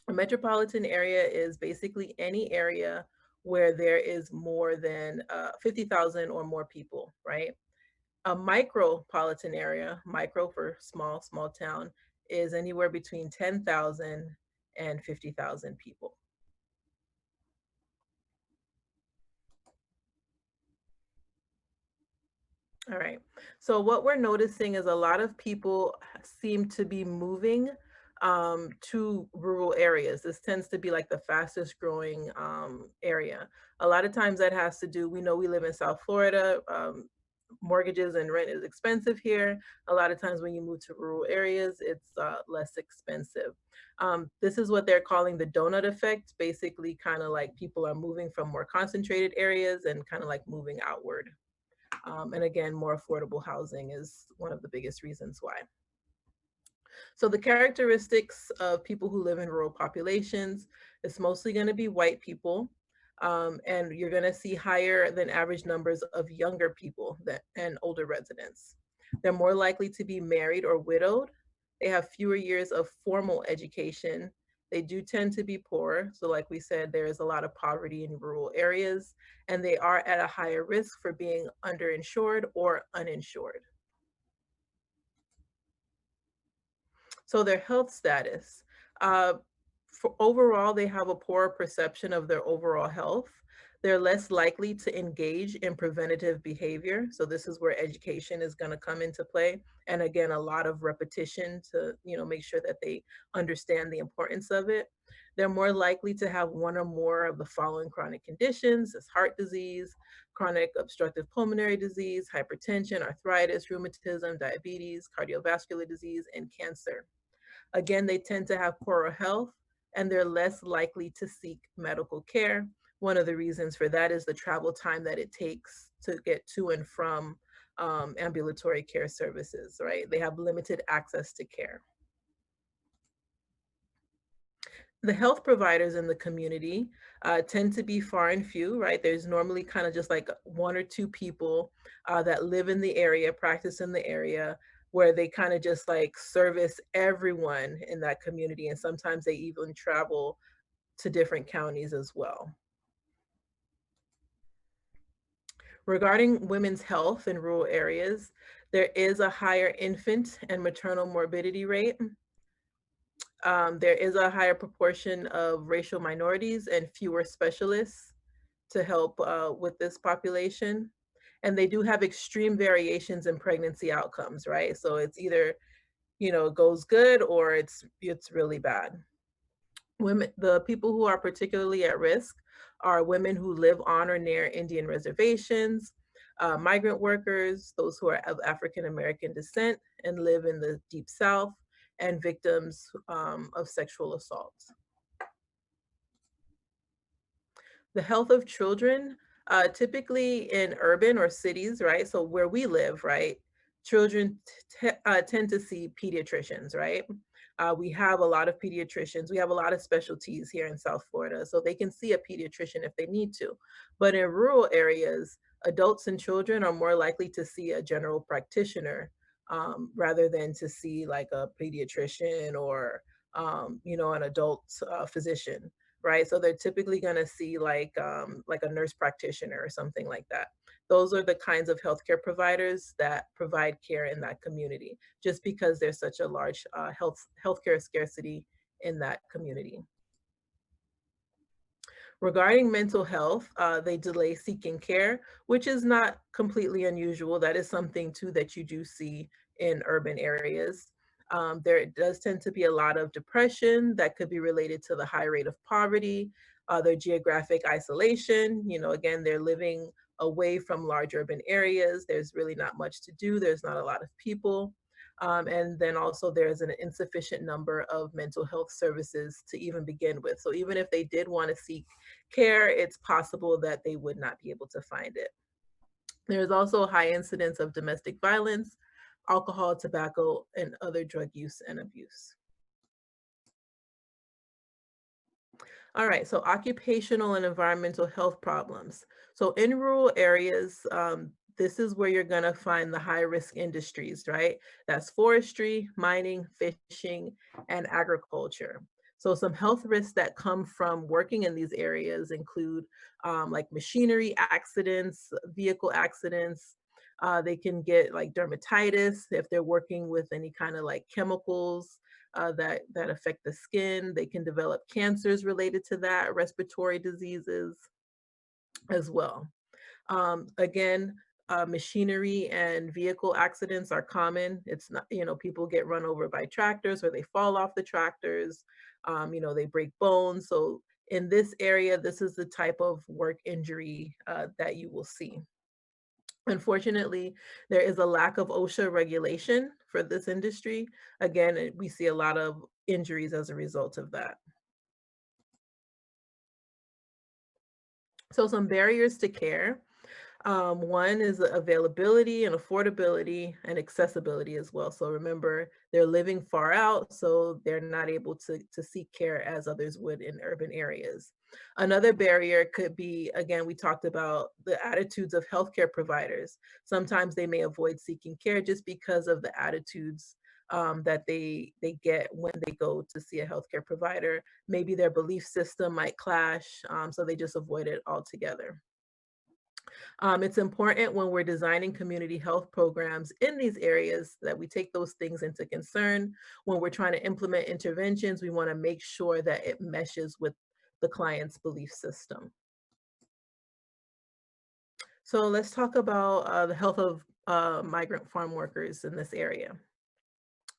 is basically any area where there is more than 50,000 or more people, right? A micropolitan area, micro for small, small town, is anywhere between 10,000 and 50,000 people. All right. So what we're noticing is a lot of people seem to be moving to rural areas. This tends to be like the fastest growing area. A lot of times that has to do, we know we live in South Florida. Mortgages and rent is expensive here. A lot of times when you move to rural areas, it's less expensive. This is what they're calling the donut effect. Basically, kind of like people are moving from more concentrated areas and kind of like moving outward. And again, more affordable housing is one of the biggest reasons why. So the characteristics of people who live in rural populations, it's mostly going to be white people. And you're going to see higher than average numbers of younger people and older residents. They're more likely to be married or widowed. They have fewer years of formal education. They do tend to be poor. So, like we said, there is a lot of poverty in rural areas, and they are at a higher risk for being underinsured or uninsured. So their health status. Uh, for overall, they have a poorer perception of their overall health. They're less likely to engage in preventative behavior. So this is where education is going to come into play. And again, a lot of repetition to, make sure that they understand the importance of it. They're more likely to have one or more of the following chronic conditions: as heart disease, chronic obstructive pulmonary disease, hypertension, arthritis, rheumatism, diabetes, cardiovascular disease, and cancer. Again, they tend to have poorer health and they're less likely to seek medical care. One of the reasons for that is the travel time that it takes to get to and from ambulatory care services, right? They have limited access to care. The health providers in the community tend to be far and few, right? There's normally kind of just like one or two people that live in the area, practice in the area, where they kind of just like service everyone in that community. And sometimes they even travel to different counties as well. Regarding women's health in rural areas, there is a higher infant and maternal morbidity rate. There is a higher proportion of racial minorities and fewer specialists to help with this population. And they do have extreme variations in pregnancy outcomes, right? So it's either, it goes good or it's really bad. The people who are particularly at risk are women who live on or near Indian reservations, migrant workers, those who are of African American descent and live in the Deep South, and victims of sexual assault. The health of children, typically in urban or cities, right? So where we live, right? Children tend to see pediatricians, right? We have a lot of pediatricians. We have a lot of specialties here in South Florida, so they can see a pediatrician if they need to. But in rural areas, adults and children are more likely to see a general practitioner rather than to see like a pediatrician or, an adult physician, right? So they're typically going to see like a nurse practitioner or something like that. Those are the kinds of healthcare providers that provide care in that community, just because there's such a large healthcare scarcity in that community. Regarding mental health, they delay seeking care, which is not completely unusual. That is something too that you do see in urban areas. There does tend to be a lot of depression that could be related to the high rate of poverty, their geographic isolation. Again, they're living away from large urban areas. There's really not much to do. There's not a lot of people. And then also there's an insufficient number of mental health services to even begin with. So even if they did want to seek care, it's possible that they would not be able to find it. There's also a high incidence of domestic violence, alcohol, tobacco, and other drug use and abuse. All right, so occupational and environmental health problems. So in rural areas, this is where you're going to find the high risk industries, right? That's forestry, mining, fishing, and agriculture. So some health risks that come from working in these areas include like machinery accidents, vehicle accidents. They can get like dermatitis if they're working with any kind of like chemicals that affect the skin. They can develop cancers related to that, respiratory diseases as well. Again, machinery and vehicle accidents are common. It's not, people get run over by tractors or they fall off the tractors. They break bones. So in this area, this is the type of work injury that you will see. Unfortunately, there is a lack of OSHA regulation for this industry. Again, we see a lot of injuries as a result of that. So some barriers to care. One is availability and affordability and accessibility as well. So remember, they're living far out, so they're not able to seek care as others would in urban areas. Another barrier could be, again, we talked about the attitudes of healthcare providers. Sometimes they may avoid seeking care just because of the attitudes that they get when they go to see a healthcare provider. Maybe their belief system might clash, so they just avoid it altogether. It's important when we're designing community health programs in these areas that we take those things into concern. When we're trying to implement interventions, we want to make sure that it meshes with the client's belief system. So let's talk about the health of migrant farm workers in this area.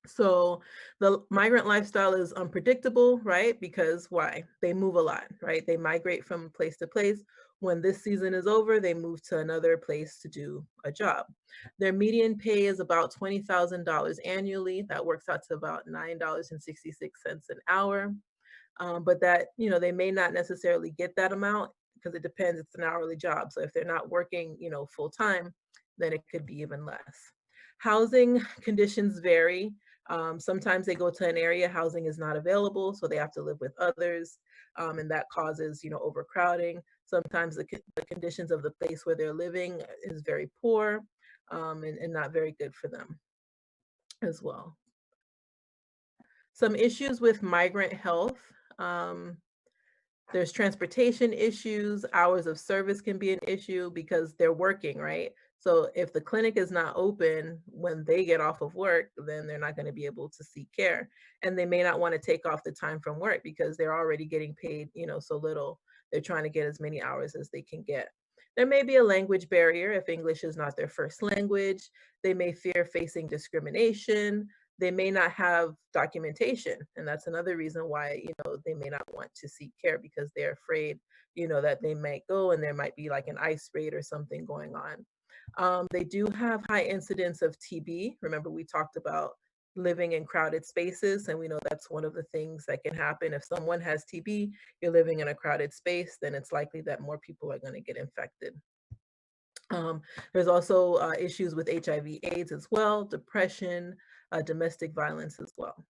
So the migrant lifestyle is unpredictable, right? Because why? They move a lot, right? They migrate from place to place. When this season is over, they move to another place to do a job. Their median pay is about $20,000 annually. That works out to about $9.66 an hour. But that, they may not necessarily get that amount because it depends. It's an hourly job. So if they're not working, full time, then it could be even less. Housing conditions vary. Sometimes they go to an area, housing is not available, so they have to live with others, and that causes, overcrowding. Sometimes the conditions of the place where they're living is very poor, and not very good for them as well. Some issues with migrant health. Um, there's transportation issues, hours of service can be an issue because they're working, right? So if the clinic is not open when they get off of work, then they're not going to be able to seek care. And they may not want to take off the time from work because they're already getting paid, so little. They're trying to get as many hours as they can get. There may be a language barrier if English is not their first language. They may fear facing discrimination. They may not have documentation, and that's another reason why they may not want to seek care because they're afraid that they might go and there might be like an ICE raid or something going on. They do have high incidence of TB. Remember, we talked about living in crowded spaces, and we know that's one of the things that can happen. If someone has TB, you're living in a crowded space, then it's likely that more people are going to get infected. There's also issues with HIV/AIDS as well, depression, domestic violence as well.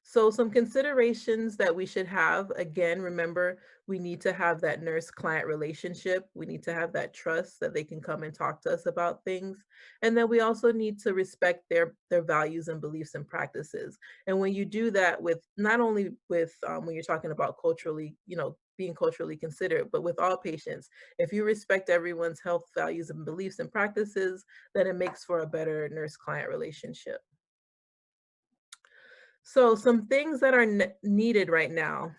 So some considerations that we should have, again, remember, we need to have that nurse-client relationship. We need to have that trust that they can come and talk to us about things. And then we also need to respect their values and beliefs and practices. And when you do that with, not only with, when you're talking about culturally, being culturally considered, but with all patients, if you respect everyone's health values and beliefs and practices, then it makes for a better nurse-client relationship. So some things that are needed right now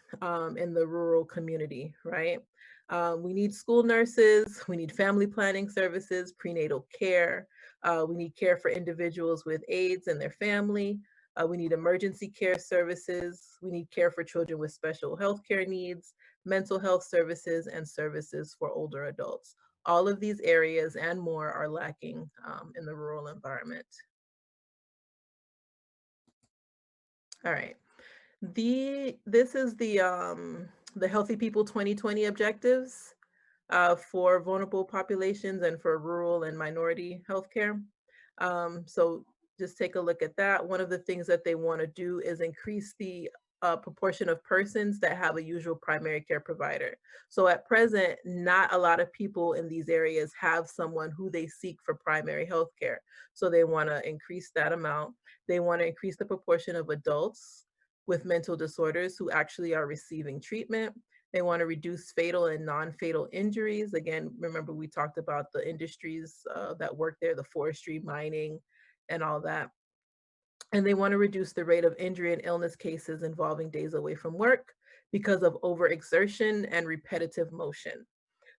in the rural community, right? We need school nurses, we need family planning services, prenatal care, we need care for individuals with AIDS and their family, we need emergency care services, we need care for children with special health care needs, mental health services, and services for older adults. All of these areas and more are lacking in the rural environment. All right. This is the Healthy People 2020 objectives for vulnerable populations and for rural and minority healthcare. So just take a look at that. One of the things that they want to do is increase the proportion of persons that have a usual primary care provider. So at present, not a lot of people in these areas have someone who they seek for primary health care. So they want to increase that amount. They want to increase the proportion of adults with mental disorders who actually are receiving treatment. They want to reduce fatal and non-fatal injuries. Again, remember we talked about the industries that work there, the forestry, mining, and all that. And they want to reduce the rate of injury and illness cases involving days away from work because of overexertion and repetitive motion.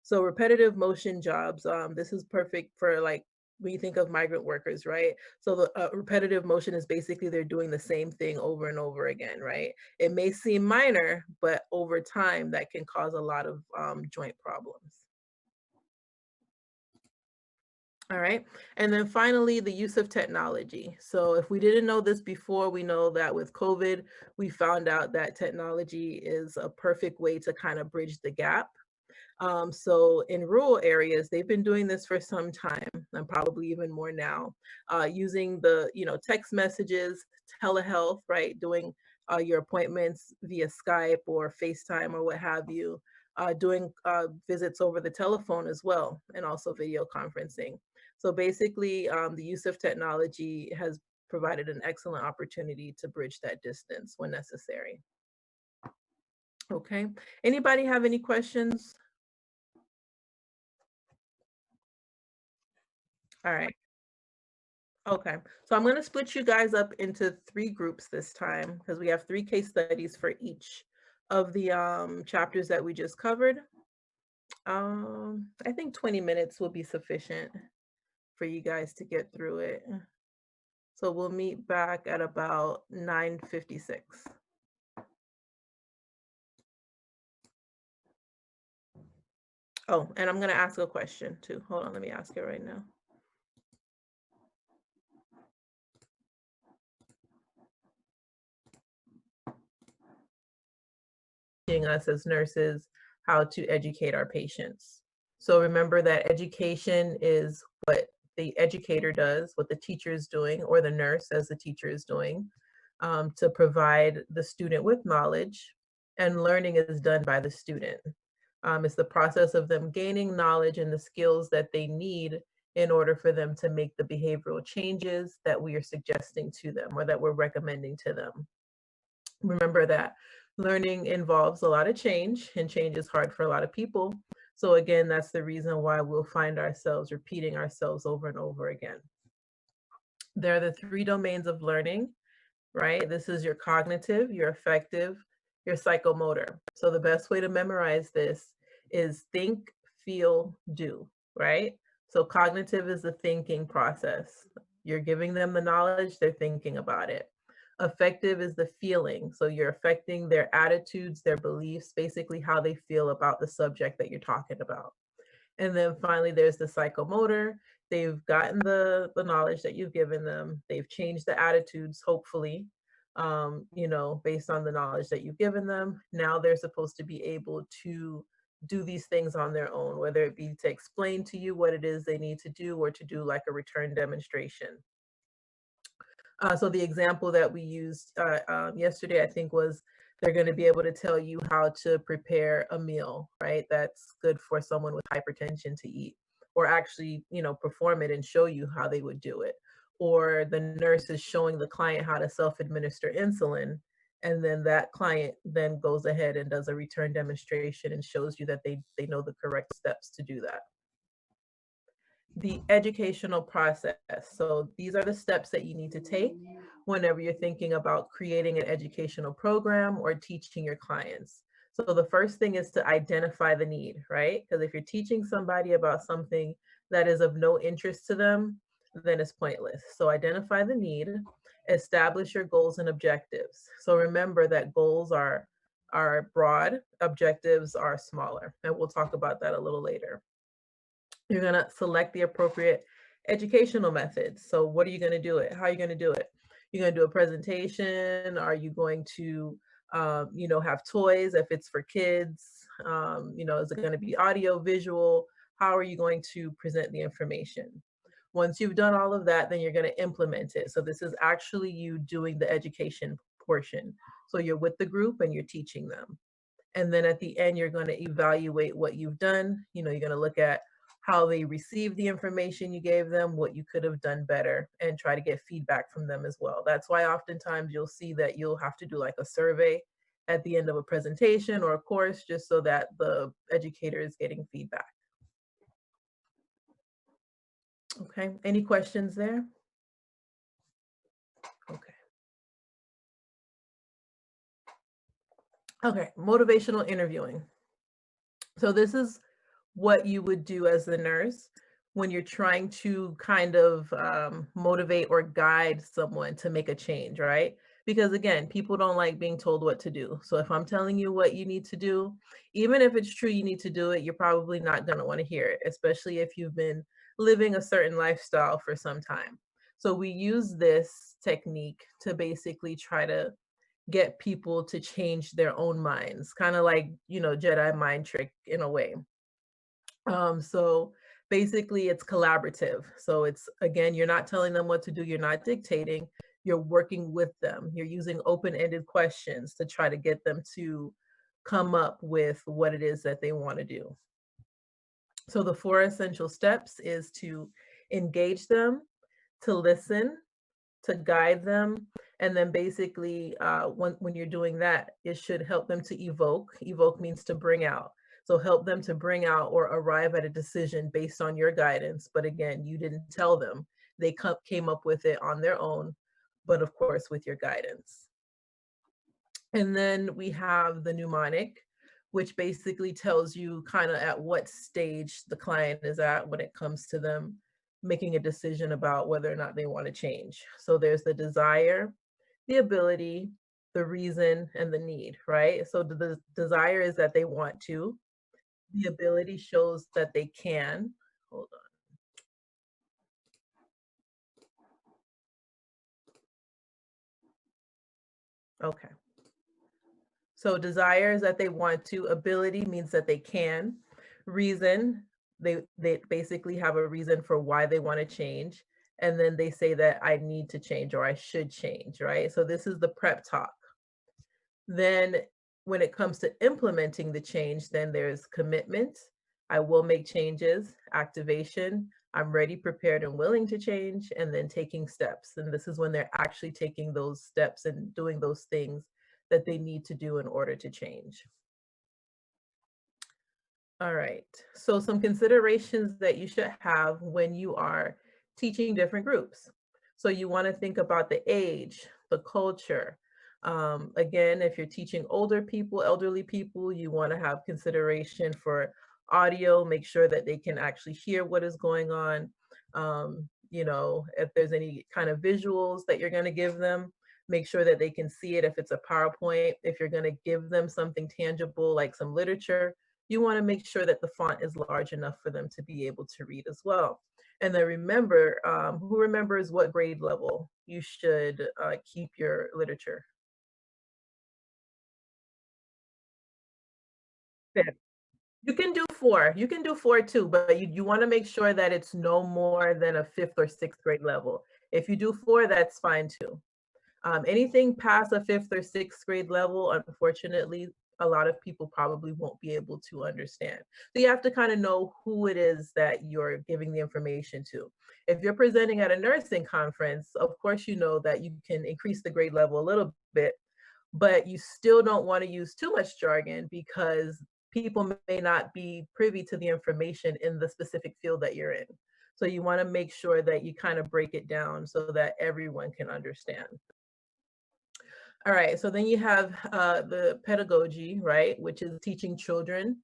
So repetitive motion jobs, this is perfect for like when you think of migrant workers, right? So the repetitive motion is basically they're doing the same thing over and over again, right? It may seem minor, but over time that can cause a lot of joint problems. All right. And then finally, the use of technology. So if we didn't know this before, we know that with COVID, we found out that technology is a perfect way to kind of bridge the gap. So in rural areas, they've been doing this for some time, and probably even more now, using the text messages, telehealth, right? Doing your appointments via Skype or FaceTime or what have you, doing visits over the telephone as well, and also video conferencing. So basically, the use of technology has provided an excellent opportunity to bridge that distance when necessary. Okay. Anybody have any questions? All right. Okay. So I'm going to split you guys up into three groups this time because we have three case studies for each of the chapters that we just covered. I think 20 minutes will be sufficient for you guys to get through it. So we'll meet back at about 9:56. Oh, and I'm going to ask a question too. Hold on, let me ask it right now. Teaching us as nurses how to educate our patients. So remember that education is what the educator does, what the teacher is doing, or the nurse as the teacher is doing, to provide the student with knowledge, and learning is done by the student. It's the process of them gaining knowledge and the skills that they need in order for them to make the behavioral changes that we are suggesting to them or that we're recommending to them. Remember that learning involves a lot of change, and change is hard for a lot of people. So again, that's the reason why we'll find ourselves repeating ourselves over and over again. There are the three domains of learning, right? This is your cognitive, your affective, your psychomotor. So the best way to memorize this is think, feel, do, right? So cognitive is the thinking process. You're giving them the knowledge, they're thinking about it. Affective is the feeling. So you're affecting their attitudes, their beliefs, basically how they feel about the subject that you're talking about. And then finally, there's the psychomotor. They've gotten the knowledge that you've given them. They've changed the attitudes, hopefully, based on the knowledge that you've given them. Now they're supposed to be able to do these things on their own, whether it be to explain to you what it is they need to do or to do like a return demonstration. So the example that we used yesterday, I think, was they're going to be able to tell you how to prepare a meal, right? That's good for someone with hypertension to eat, or actually, perform it and show you how they would do it. Or the nurse is showing the client how to self-administer insulin, and then that client then goes ahead and does a return demonstration and shows you that they know the correct steps to do that. The educational process. So these are the steps that you need to take whenever you're thinking about creating an educational program or teaching your clients. So the first thing is to identify the need, right? Because if you're teaching somebody about something that is of no interest to them, then it's pointless. So identify the need, establish your goals and objectives. So remember that goals are broad, objectives are smaller, and we'll talk about that a little later. You're going to select the appropriate educational methods. So what are you going to do it? How are you going to do it? You're going to do a presentation? Are you going to, have toys if it's for kids? Is it going to be audio, visual? How are you going to present the information? Once you've done all of that, then you're going to implement it. So this is actually you doing the education portion. So you're with the group and you're teaching them. And then at the end, you're going to evaluate what you've done. You're going to look at how they received the information you gave them, what you could have done better, and try to get feedback from them as well. That's why oftentimes you'll see that you'll have to do like a survey at the end of a presentation or a course, just so that the educator is getting feedback. Okay, any questions there? Okay. Okay, motivational interviewing. So this is what you would do as the nurse when you're trying to kind of motivate or guide someone to make a change, right? Because again, people don't like being told what to do. So if I'm telling you what you need to do, even if it's true you need to do it, you're probably not going to want to hear it, especially if you've been living a certain lifestyle for some time. So we use this technique to basically try to get people to change their own minds, kind of like, Jedi mind trick in a way. So basically it's collaborative. So it's, again, you're not telling them what to do, you're not dictating, you're working with them. You're using open-ended questions to try to get them to come up with what it is that they want to do. So the 4 essential steps is to engage them, to listen, to guide them, and then basically when you're doing that, it should help them to evoke. Evoke means to bring out. So help them to bring out or arrive at a decision based on your guidance. But again, you didn't tell them. They came up with it on their own, but of course with your guidance. And then we have the mnemonic, which basically tells you kind of at what stage the client is at when it comes to them making a decision about whether or not they want to change. So there's the desire, the ability, the reason, and the need, right? So the desire is that they want to. The ability shows that they can. Hold on. Okay. So desire is that they want to. Ability means that they can. Reason, they basically have a reason for why they want to change. And then they say that I need to change or I should change, right? So this is the prep talk. Then when it comes to implementing the change, then there's commitment. I will make changes, activation. I'm ready, prepared, and willing to change, and then taking steps. And this is when they're actually taking those steps and doing those things that they need to do in order to change. All right, so some considerations that you should have when you are teaching different groups. So you want to think about the age, the culture. Again, if you're teaching older people, elderly people, you want to have consideration for audio, make sure that they can actually hear what is going on. If there's any kind of visuals that you're going to give them, make sure that they can see it. If it's a PowerPoint, if you're going to give them something tangible like some literature, you want to make sure that the font is large enough for them to be able to read as well. And then remember, who remembers what grade level you should keep your literature? Fifth. You can do 4. You can do 4 too, but you want to make sure that it's no more than a 5th or 6th grade level. If you do 4, that's fine too. Anything past a 5th or 6th grade level, unfortunately, a lot of people probably won't be able to understand. So you have to kind of know who it is that you're giving the information to. If you're presenting at a nursing conference, of course, you know that you can increase the grade level a little bit, but you still don't want to use too much jargon because people may not be privy to the information in the specific field that you're in. So you want to make sure that you kind of break it down so that everyone can understand. All right, so then you have the pedagogy, right, which is teaching children,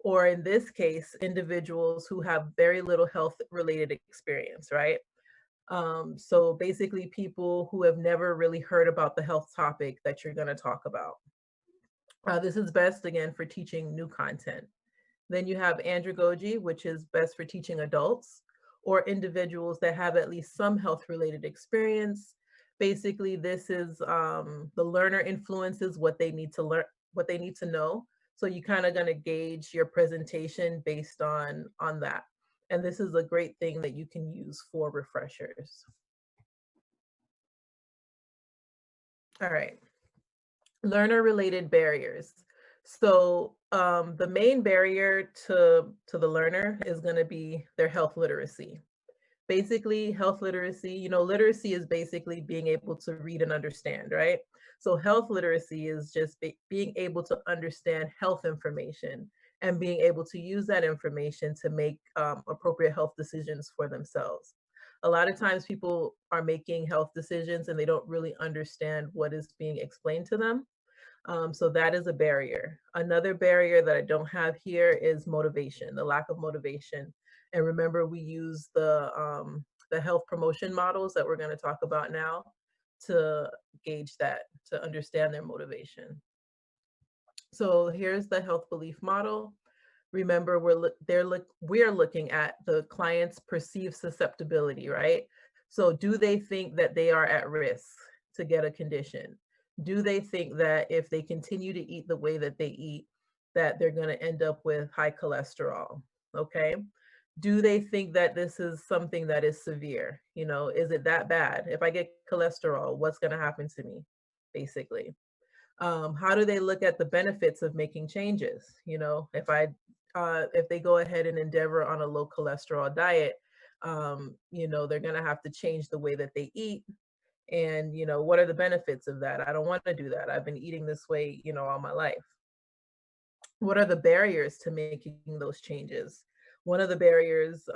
or in this case, individuals who have very little health related experience, right? So basically, people who have never really heard about the health topic that you're going to talk about. This is best again for teaching new content. Then you have andragogy, which is best for teaching adults or individuals that have at least some health related experience. Basically, this is the learner influences what they need to learn, what they need to know. So you kind of going to gauge your presentation based on that. And this is a great thing that you can use for refreshers. All right. Learner related barriers. So the main barrier to the learner is going to be their health literacy. Basically, health literacy, literacy is basically being able to read and understand, right? So health literacy is just being able to understand health information and being able to use that information to make appropriate health decisions for themselves. A lot of times people are making health decisions and they don't really understand what is being explained to them. So that is a barrier. Another barrier that I don't have here is motivation, the lack of motivation. And remember, we use the health promotion models that we're going to talk about now to gauge that, to understand their motivation. So here's the health belief model. Remember, we're looking at the client's perceived susceptibility, right? So do they think that they are at risk to get a condition? Do they think that if they continue to eat the way that they eat, that they're going to end up with high cholesterol? Okay. Do they think that this is something that is severe? Is it that bad? If I get cholesterol, what's going to happen to me? Basically. How do they look at the benefits of making changes? If they go ahead and endeavor on a low cholesterol diet, they're going to have to change the way that they eat. And what are the benefits of that? I don't want to do that. I've been eating this way all my life. What are the barriers to making those changes? One of the barriers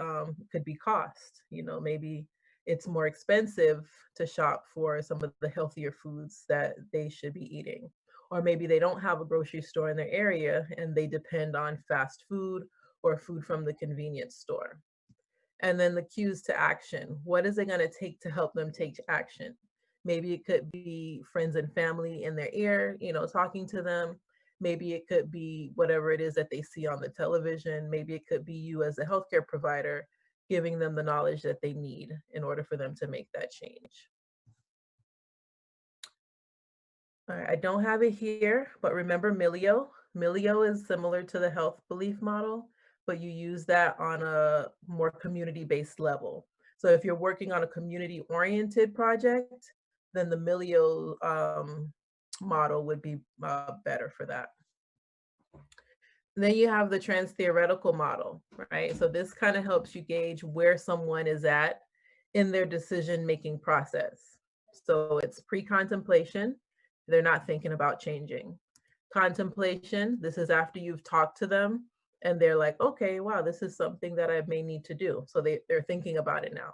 could be cost. Maybe it's more expensive to shop for some of the healthier foods that they should be eating. Or maybe they don't have a grocery store in their area and they depend on fast food or food from the convenience store. And then the cues to action. What is it going to take to help them take action? Maybe it could be friends and family in their ear, talking to them. Maybe it could be whatever it is that they see on the television. Maybe it could be you as a healthcare provider giving them the knowledge that they need in order for them to make that change. All right, I don't have it here, but remember Milio. Milio is similar to the health belief model, but you use that on a more community-based level. So if you're working on a community-oriented project, then the Milio model would be better for that. And then you have the trans theoretical model, right? So this kind of helps you gauge where someone is at in their decision-making process. So it's pre-contemplation. They're not thinking about changing. Contemplation, this is after you've talked to them and they're like, okay, wow, this is something that I may need to do. So they're thinking about it now.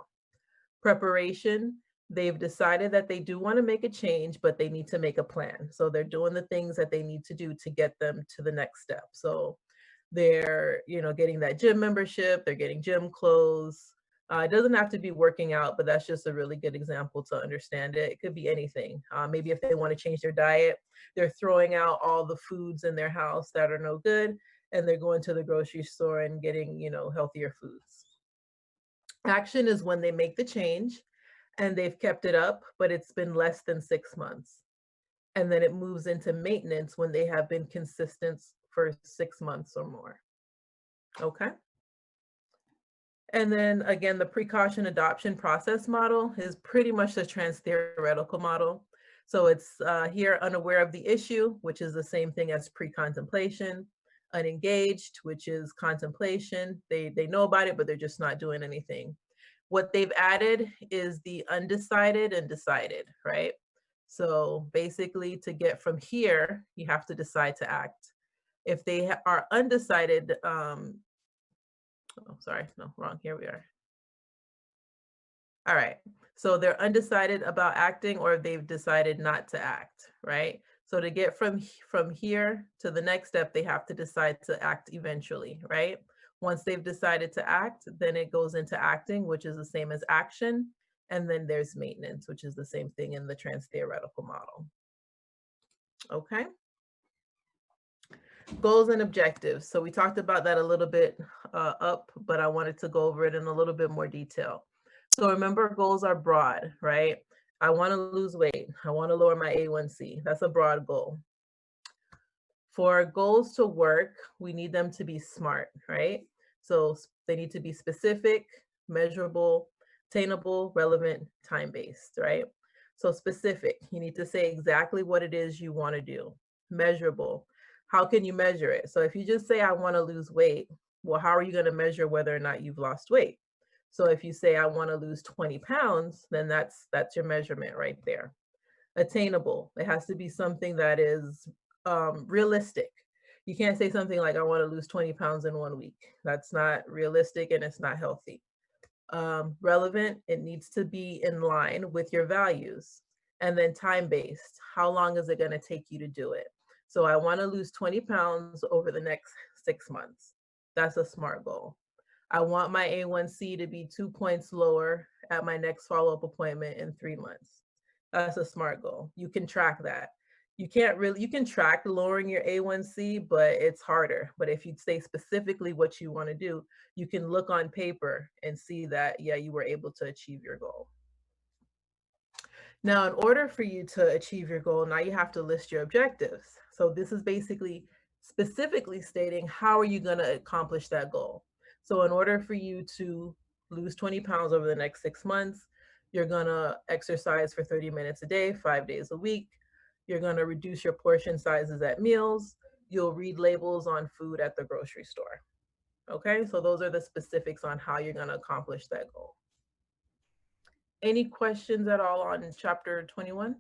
Preparation, they've decided that they do want to make a change, but they need to make a plan. So they're doing the things that they need to do to get them to the next step. So they're, getting that gym membership, they're getting gym clothes. It doesn't have to be working out, but that's just a really good example to understand it. It could be anything. Maybe if they want to change their diet, they're throwing out all the foods in their house that are no good, and they're going to the grocery store and getting, healthier foods. Action is when they make the change and they've kept it up, but it's been less than 6 months. And then it moves into maintenance when they have been consistent for 6 months or more. Okay. And then again, the precaution adoption process model is pretty much the trans theoretical model. So it's here unaware of the issue, which is the same thing as pre-contemplation, unengaged, which is contemplation. They know about it, but they're just not doing anything. What they've added is the undecided and decided, right? So basically to get from here, you have to decide to act. If they are undecided, oh, sorry, no, wrong, here we are. All right. So they're undecided about acting or they've decided not to act, right? So to get from here to the next step, they have to decide to act eventually, right? Once they've decided to act, then it goes into acting, which is the same as action. And then there's maintenance, which is the same thing in the trans theoretical model. Okay. Goals and objectives. So we talked about that a little bit up, but I wanted to go over it in a little bit more detail. So remember, goals are broad, right? I want to lose weight. I want to lower my A1C. That's a broad goal. For goals to work, we need them to be smart, right? So they need to be specific, measurable, attainable, relevant, time-based, right? So specific, you need to say exactly what it is you want to do. Measurable, how can you measure it? So if you just say, I want to lose weight, well, how are you going to measure whether or not you've lost weight? So if you say, I want to lose 20 pounds, then that's your measurement right there. Attainable, it has to be something that is realistic. You can't say something like, I want to lose 20 pounds in 1 week. That's not realistic and it's not healthy. Relevant, it needs to be in line with your values. And then time-based, how long is it going to take you to do it? So I want to lose 20 pounds over the next 6 months. That's a SMART goal. I want my A1C to be 2 points lower at my next follow-up appointment in 3 months. That's a SMART goal. You can track that. You can track lowering your A1C, but it's harder. But if you say specifically what you want to do, you can look on paper and see that, yeah, you were able to achieve your goal. Now, in order for you to achieve your goal, now you have to list your objectives. So this is basically specifically stating how are you going to accomplish that goal. So in order for you to lose 20 pounds over the next 6 months, you're going to exercise for 30 minutes a day, 5 days a week. You're going to reduce your portion sizes at meals. You'll read labels on food at the grocery store. Okay, so those are the specifics on how you're going to accomplish that goal. Any questions at all on chapter 21?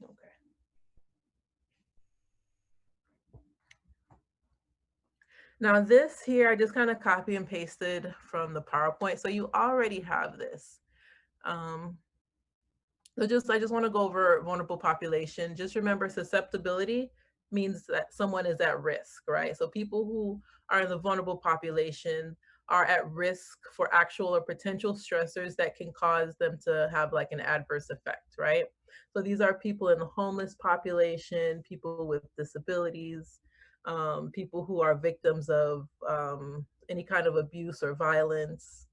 Okay. Now this here, I just kind of copy and pasted from the PowerPoint. So you already have this. I just want to go over vulnerable population. Just remember, susceptibility means that someone is at risk, right? So people who are in the vulnerable population are at risk for actual or potential stressors that can cause them to have like an adverse effect, right? So these are people in the homeless population, people with disabilities, people who are victims of any kind of abuse or violence.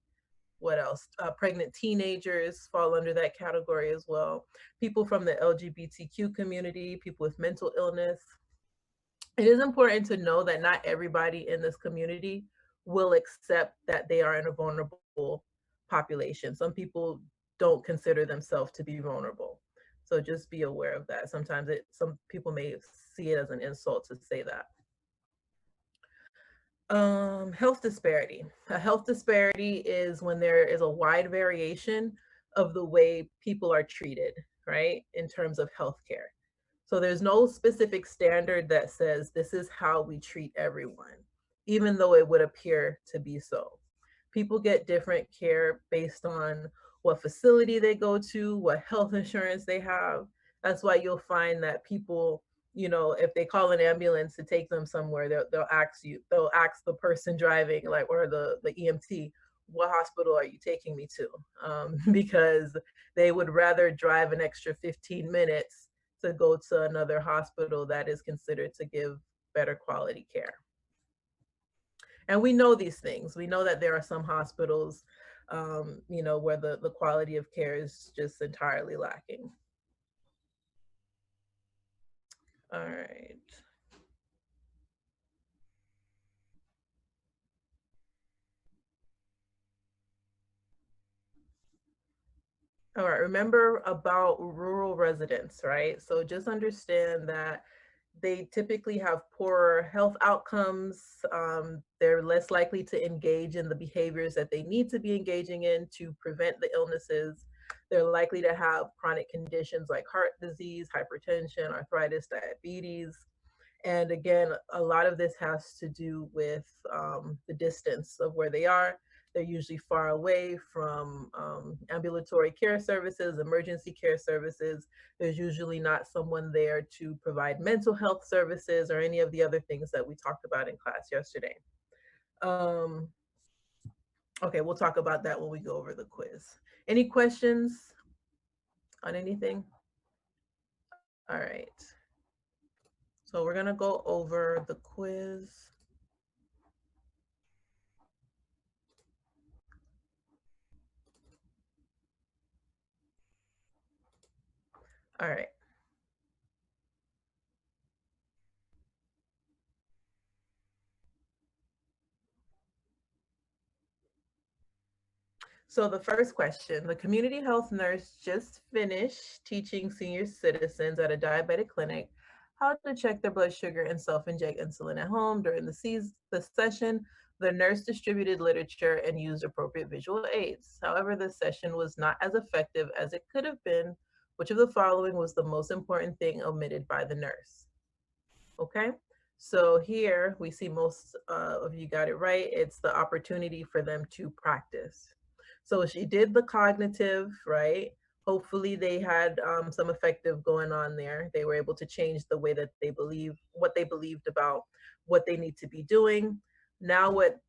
What else? Pregnant teenagers fall under that category as well. People from the LGBTQ community, people with mental illness. It is important to know that not everybody in this community will accept that they are in a vulnerable population. Some people don't consider themselves to be vulnerable. So just be aware of that. Sometimes some people may see it as an insult to say that. Health disparity. A health disparity is when there is a wide variation of the way people are treated, right, in terms of healthcare. So there's no specific standard that says this is how we treat everyone, even though it would appear to be so. People get different care based on what facility they go to, what health insurance they have. That's why you'll find that people, if they call an ambulance to take them somewhere, they'll ask the person driving, like, or the EMT, what hospital are you taking me to? Because they would rather drive an extra 15 minutes to go to another hospital that is considered to give better quality care. And we know these things. We know that there are some hospitals, where the quality of care is just entirely lacking. All right. All right, remember about rural residents, right? So just understand that they typically have poorer health outcomes. They're less likely to engage in the behaviors that they need to be engaging in to prevent the illnesses. They're likely to have chronic conditions like heart disease, hypertension, arthritis, diabetes. And again, a lot of this has to do with the distance of where they are. They're usually far away from ambulatory care services, emergency care services. There's usually not someone there to provide mental health services or any of the other things that we talked about in class yesterday. Um, okay, we'll talk about that when we go over the quiz. Any questions on anything? All right. So we're gonna go over the quiz. All right. So the first question, the community health nurse just finished teaching senior citizens at a diabetic clinic how to check their blood sugar and self-inject insulin at home. During the session, the nurse distributed literature and used appropriate visual aids. However, the session was not as effective as it could have been. Which of the following was the most important thing omitted by the nurse? Okay, so here we see most of you got it right. It's the opportunity for them to practice. So she did the cognitive, right? Hopefully they had some effective going on there. They were able to change the way that they believe, what they believed about what they need to be doing. Now what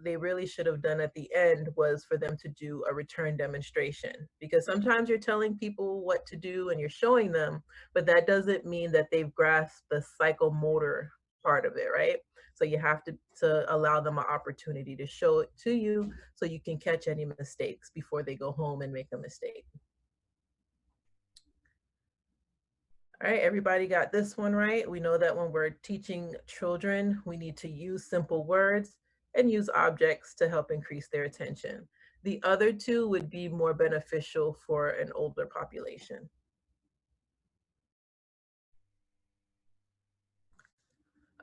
they really should have done at the end was for them to do a return demonstration, because sometimes you're telling people what to do and you're showing them, but that doesn't mean that they've grasped the psychomotor part of it, right? So you have to allow them an opportunity to show it to you so you can catch any mistakes before they go home and make a mistake. All right, everybody got this one right. We know that when we're teaching children, we need to use simple words and use objects to help increase their attention. The other two would be more beneficial for an older population.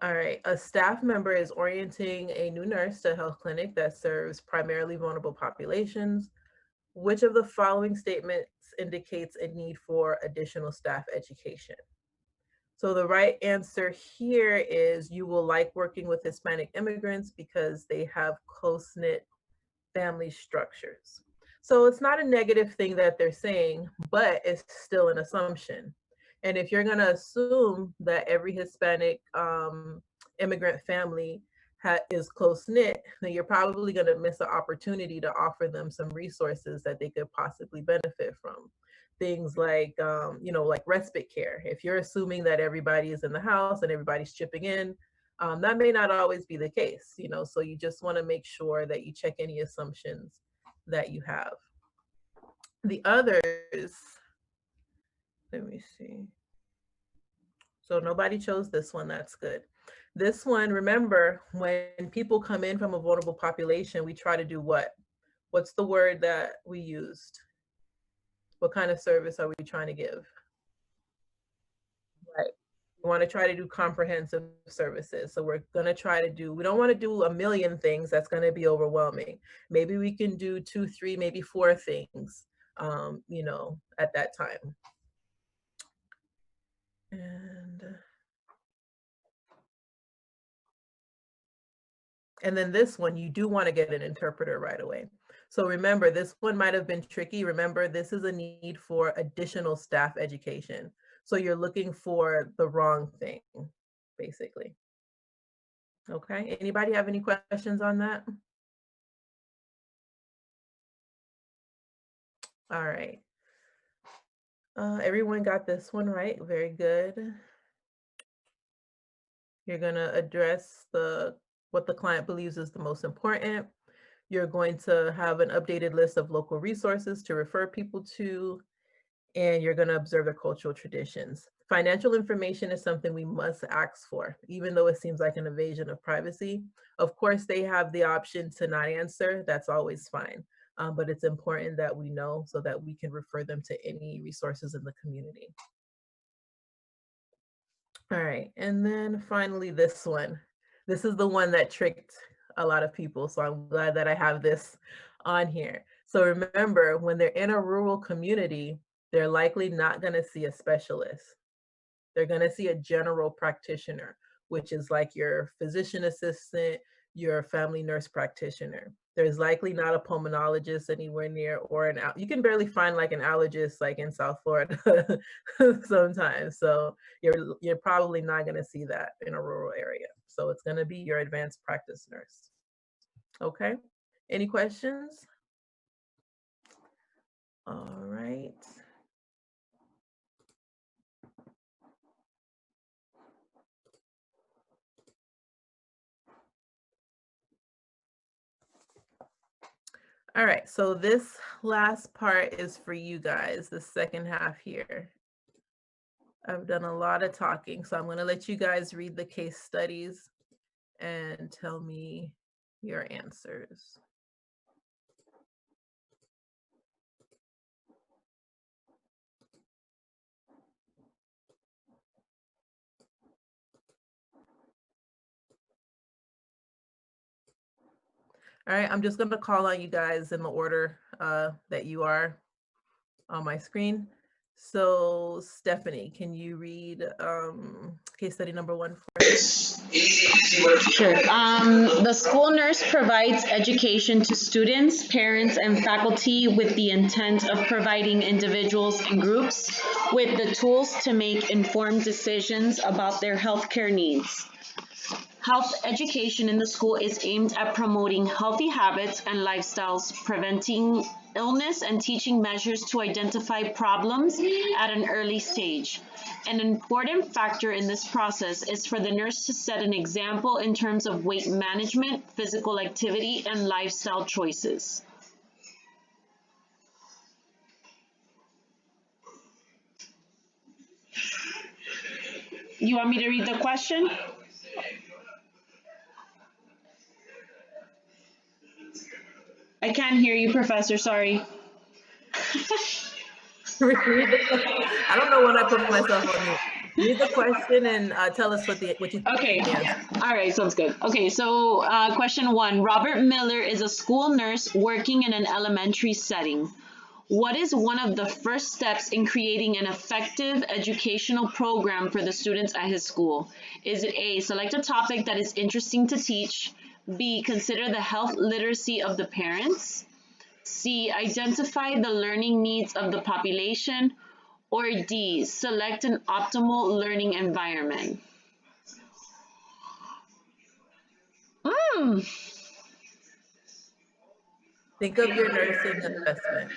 All right, a staff member is orienting a new nurse to a health clinic that serves primarily vulnerable populations. Which of the following statements indicates a need for additional staff education? So the right answer here is you will like working with Hispanic immigrants because they have close-knit family structures. So it's not a negative thing that they're saying, but it's still an assumption. And if you're going to assume that every Hispanic immigrant family is close knit, then you're probably going to miss an opportunity to offer them some resources that they could possibly benefit from. Things like, like respite care. If you're assuming that everybody is in the house and everybody's chipping in, that may not always be the case, so you just want to make sure that you check any assumptions that you have. The others, let me see. So nobody chose this one, that's good. This one, remember, when people come in from a vulnerable population, we try to do what? What's the word that we used? What kind of service are we trying to give? Right. We want to try to do comprehensive services. So we're going to try to do, we don't want to do a million things. That's going to be overwhelming. Maybe we can do 2, 3, maybe 4 things, at that time. And then this one, you do want to get an interpreter right away. So remember, this one might have been tricky. Remember, this is a need for additional staff education. So you're looking for the wrong thing, basically. Okay, anybody have any questions on that? All right. Everyone got this one right. Very good. You're going to address what the client believes is the most important. You're going to have an updated list of local resources to refer people to, and you're going to observe their cultural traditions. Financial information is something we must ask for, even though it seems like an invasion of privacy. Of course, they have the option to not answer. That's always fine. But it's important that we know so that we can refer them to any resources in the community. All right, and then finally this one. This is the one that tricked a lot of people, so I'm glad that I have this on here. So remember, when they're in a rural community, they're likely not gonna see a specialist. They're gonna see a general practitioner, which is like your physician assistant, your family nurse practitioner. There's likely not a pulmonologist anywhere near, or you can barely find like an allergist like in South Florida sometimes. So you're probably not going to see that in a rural area. So it's going to be your advanced practice nurse. Okay. Any questions? All right. All right, so this last part is for you guys, the second half here. I've done a lot of talking, so I'm going to let you guys read the case studies and tell me your answers. All right, I'm just going to call on you guys in the order that you are on my screen. So Stephanie, can you read case study number 1 for us? Sure. The school nurse provides education to students, parents, and faculty with the intent of providing individuals and groups with the tools to make informed decisions about their healthcare needs. Health education in the school is aimed at promoting healthy habits and lifestyles, preventing illness, and teaching measures to identify problems at an early stage. An important factor in this process is for the nurse to set an example in terms of weight management, physical activity, and lifestyle choices. You want me to read the question? I can't hear you, Professor, sorry. Read the question. I don't know when I put myself on mute. Read the question and tell us what you think. Okay. All right, sounds good. Okay, so question 1. Robert Miller is a school nurse working in an elementary setting. What is one of the first steps in creating an effective educational program for the students at his school? Is it A, select a topic that is interesting to teach? B, consider the health literacy of the parents? C, identify the learning needs of the population? Or D, select an optimal learning environment? Think of your nursing assessment.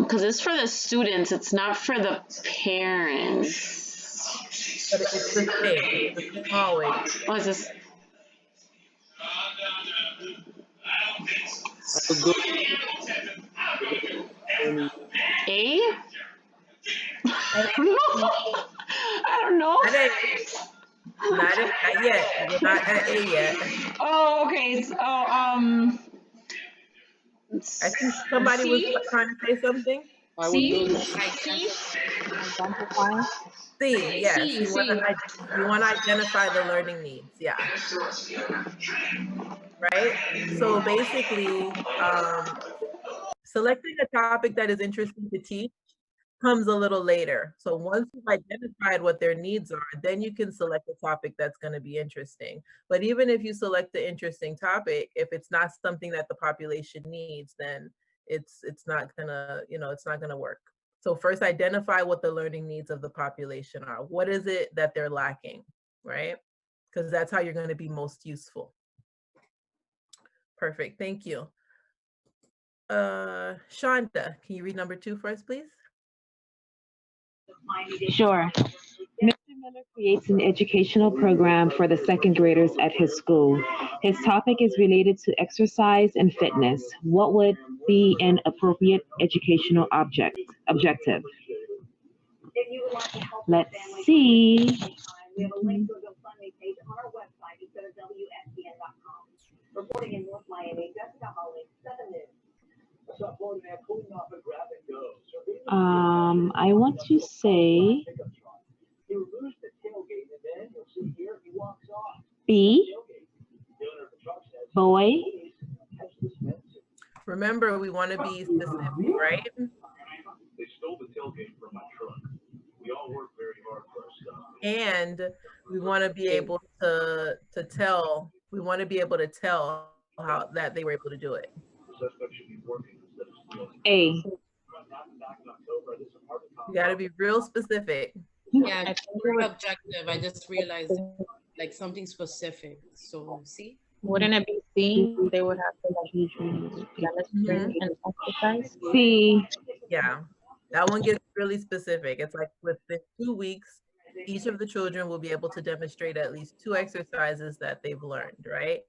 Because it's for the students, it's not for the parents. But it's the same. It's the same always. What is this? A? I don't know. Not yet. We're not at A yet. Oh, okay. So, I think somebody was trying to say something. C? C, yes. You want to identify the learning needs. Yeah. Right? So basically, selecting a topic that is interesting to teach comes a little later. So once you've identified what their needs are, then you can select a topic that's going to be interesting. But even if you select the interesting topic, if it's not something that the population needs, then it's not gonna, it's not gonna work. So first identify what the learning needs of the population are. What is it that they're lacking, right? Because that's how you're going to be most useful. Perfect, thank you. Shonda, can you read number 2 for us, please? Sure. Mr. Miller creates an educational program for the second graders at his school. His topic is related to exercise and fitness. What would be an appropriate educational objective? Let's see. I want to say B, boy. Remember, we want to be specific, right? They stole the tailgate from my truck. We all work very hard for our stuff. And we want to be able to tell, we want to be able to tell how that they were able to do it. A. You got to be real specific. Yeah, very objective. I just realized like something specific. So see, Wouldn't it be C? They would have to demonstrate and exercise. C. Yeah, that one gets really specific. It's like within 2 weeks, each of the children will be able to demonstrate at least 2 exercises that they've learned, right?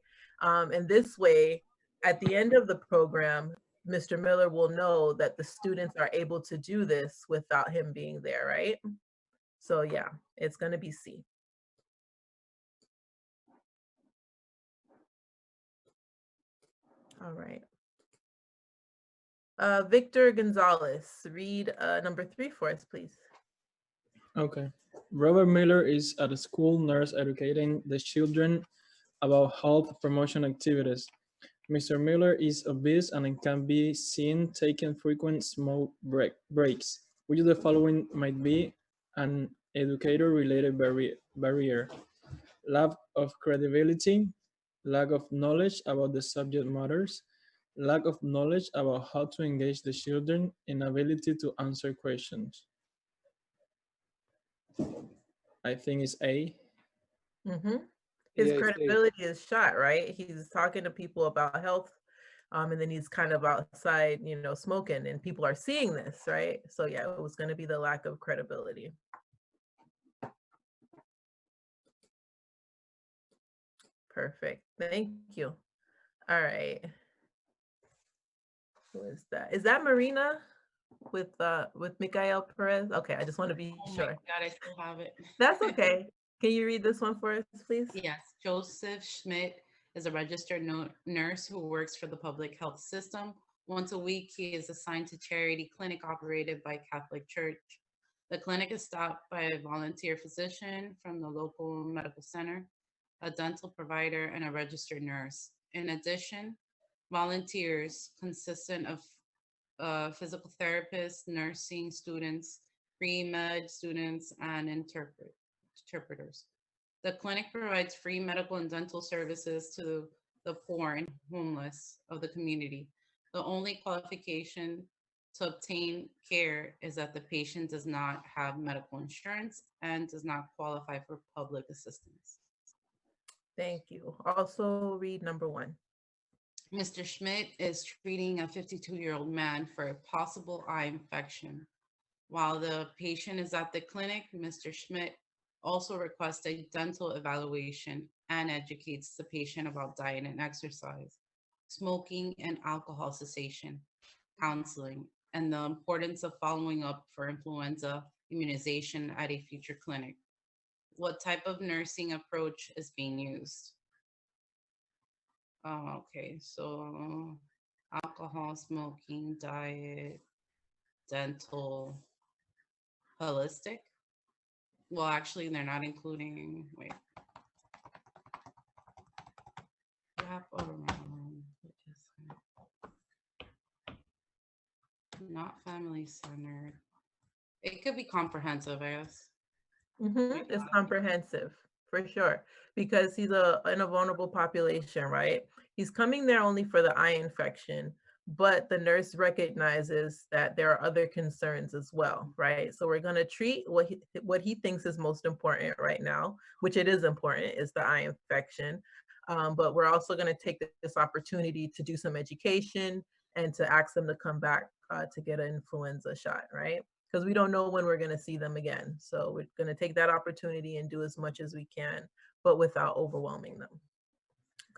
And this way, at the end of the program, Mr. Miller will know that the students are able to do this without him being there, right? So yeah, it's going to be C. All right. Victor Gonzalez, read number 3 for us, please. Okay. Robert Miller is at a school nurse educating the children about health promotion activities. Mr. Miller is obese and can be seen taking frequent smoke breaks. Which of the following might be an educator-related barrier? Lack of credibility, lack of knowledge about the subject matters, lack of knowledge about how to engage the children, inability to answer questions. I think it's A. Mm-hmm. His Yeah, it's A. credibility is shot, right? He's talking to people about health, and then he's kind of outside, you know, smoking, and people are seeing this, right? So yeah, it was going to be the lack of credibility. Perfect. Thank you. All right. Who is that? Is that Marina with Mikael Perez? Okay, I just want to be oh my sure. God, I still have it. That's okay. Can you read this one for us, please? Yes, Joseph Schmidt is a registered nurse who works for the public health system. Once a week, he is assigned to charity clinic operated by Catholic Church. The clinic is staffed by a volunteer physician from the local medical center, a dental provider, and a registered nurse. In addition, volunteers consistent of physical therapists, nursing students, pre-med students, and interpreters. The clinic provides free medical and dental services to the poor and homeless of the community. The only qualification to obtain care is that the patient does not have medical insurance and does not qualify for public assistance. Thank you. Also read number 1. Mr. Schmidt is treating a 52-year-old man for a possible eye infection. While the patient is at the clinic, Mr. Schmidt also requests a dental evaluation and educates the patient about diet and exercise, smoking and alcohol cessation, counseling, and the importance of following up for influenza immunization at a future clinic. What type of nursing approach is being used? Okay, so alcohol, smoking, diet, dental, holistic. Well, actually, they're not including, wait. Wrap around, not family centered. It could be comprehensive, I guess. It's comprehensive for sure, because he's in a vulnerable population, right? He's coming there only for the eye infection, but the nurse recognizes that there are other concerns as well, right? So we're going to treat what he thinks is most important right now, which it is important, is the eye infection. But we're also going to take this opportunity to do some education and to ask them to come back to get an influenza shot, right? Because we don't know when we're going to see them again. So we're going to take that opportunity and do as much as we can, but without overwhelming them.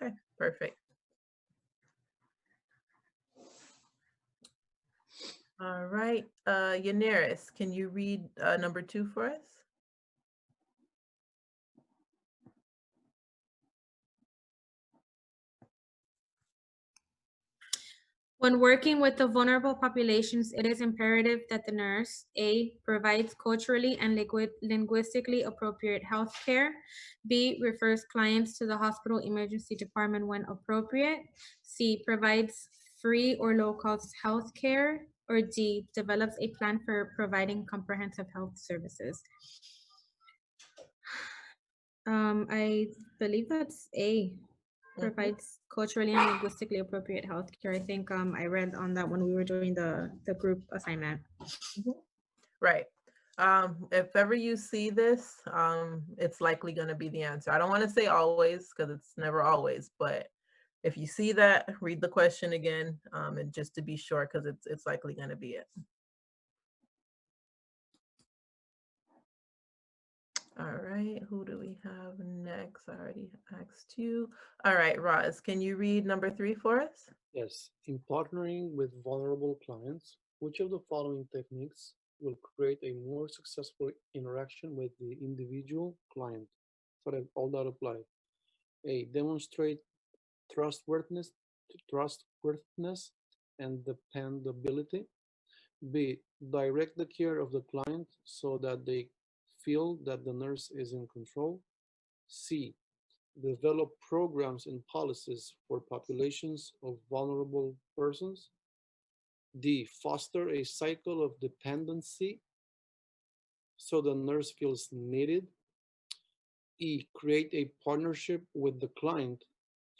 Okay, perfect. All right, Yaneris, can you read number 2 for us? When working with the vulnerable populations, it is imperative that the nurse, A, provides culturally and linguistically appropriate health care, B, refers clients to the hospital emergency department when appropriate, C, provides free or low-cost health care, or D, develops a plan for providing comprehensive health services. I believe that's A. Provides culturally and linguistically appropriate healthcare. I think I read on that when we were doing the group assignment. Right. If ever you see this, it's likely going to be the answer. I don't want to say always because it's never always, but if you see that, read the question again, and just to be sure, because it's likely going to be it. All right, who do we have next? I already asked you. All right, Roz, can you read number 3 for us? Yes, in partnering with vulnerable clients, which of the following techniques will create a more successful interaction with the individual client? So that all that apply. A, demonstrate trustworthiness, trustworthiness and dependability. B, direct the care of the client so that they feel that the nurse is in control. C, develop programs and policies for populations of vulnerable persons. D, foster a cycle of dependency so the nurse feels needed. E, create a partnership with the client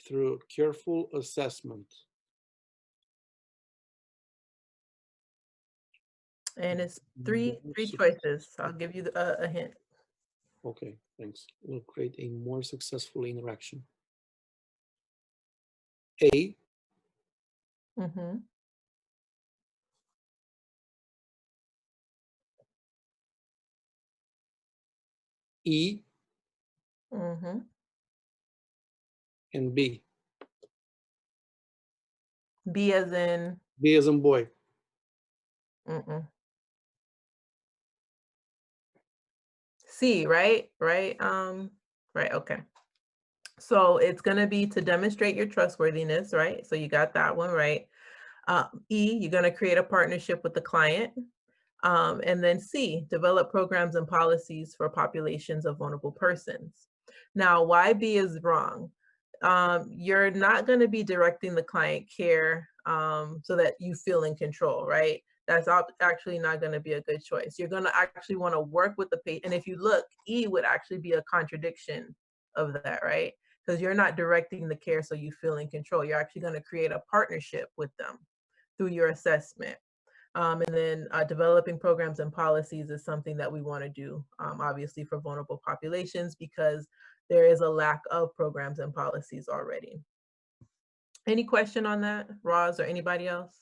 through careful assessment. And it's three choices. I'll give you a hint. Okay, thanks. Will create a more successful interaction. A, Mm-hmm. E, Mm-hmm. and B. B as in B as in boy. C, right? Right. Right, okay. So it's gonna be to demonstrate your trustworthiness, right? So you got that one right. E, you're gonna create a partnership with the client. And then C, develop programs and policies for populations of vulnerable persons. Now, why B is wrong? You're not going to be directing the client care so that you feel in control, right? That's actually not going to be a good choice. You're going to actually want to work with the patient. And if you look, E would actually be a contradiction of that, right? Because you're not directing the care so you feel in control. You're actually going to create a partnership with them through your assessment. And then developing programs and policies is something that we want to do, obviously, for vulnerable populations because there is a lack of programs and policies already. Any question on that, Roz, or anybody else?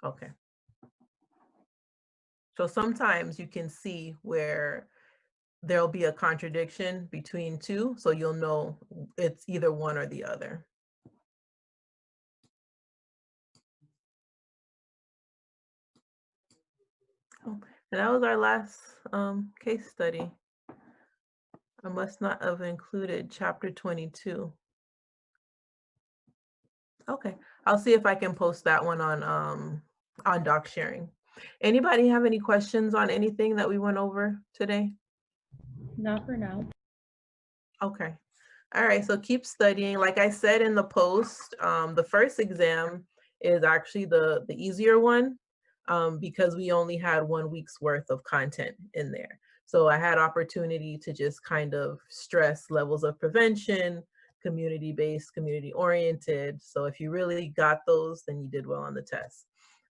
Okay. So sometimes you can see where there'll be a contradiction between two, so you'll know it's either one or the other. Oh, and that was our last case study. I must not have included chapter 22. Okay, I'll see if I can post that one on doc sharing. Anybody have any questions on anything that we went over today? Not for now. Okay. All right, so keep studying. Like I said in the post, the first exam is actually the easier one because we only had 1 week's worth of content in there. So I had opportunity to just kind of stress levels of prevention, community-based, community-oriented. So if you really got those, then you did well on the test.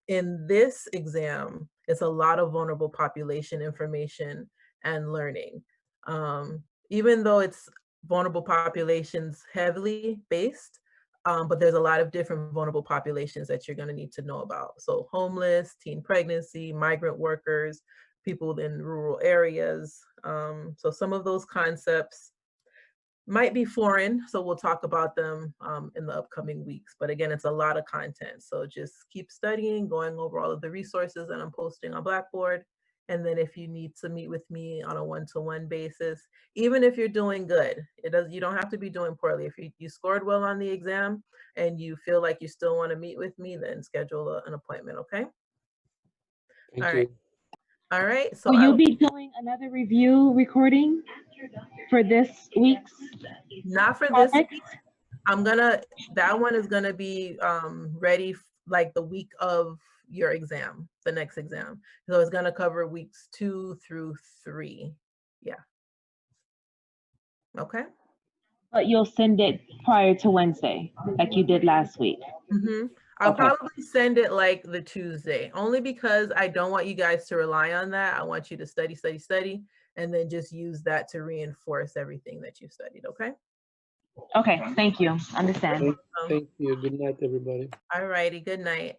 In this exam, it's a lot of vulnerable population information and learning. Even though it's vulnerable populations heavily based, but there's a lot of different vulnerable populations that you're going to need to know about. So homeless, teen pregnancy, migrant workers, people in rural areas. So some of those concepts might be foreign, so we'll talk about them in the upcoming weeks. But again, it's a lot of content. So just keep studying, going over all of the resources that I'm posting on Blackboard. And then if you need to meet with me on a one-to-one basis, even if you're doing good, you don't have to be doing poorly. If you scored well on the exam and you feel like you still want to meet with me, then schedule an appointment, okay? Thank you. All right. So Will you be doing another review recording for this week's? Not for this week. That one is gonna be ready like the week of your exam, the next exam. So it's gonna cover weeks 2 through 3. Yeah. Okay. But you'll send it prior to Wednesday, like you did last week. I'll Okay. probably send it like the Tuesday, only because I don't want you guys to rely on that. I want you to study, study, study, and then just use that to reinforce everything that you studied, okay? Okay, thank you. Understand. Thank you. Good night, everybody. All righty, good night.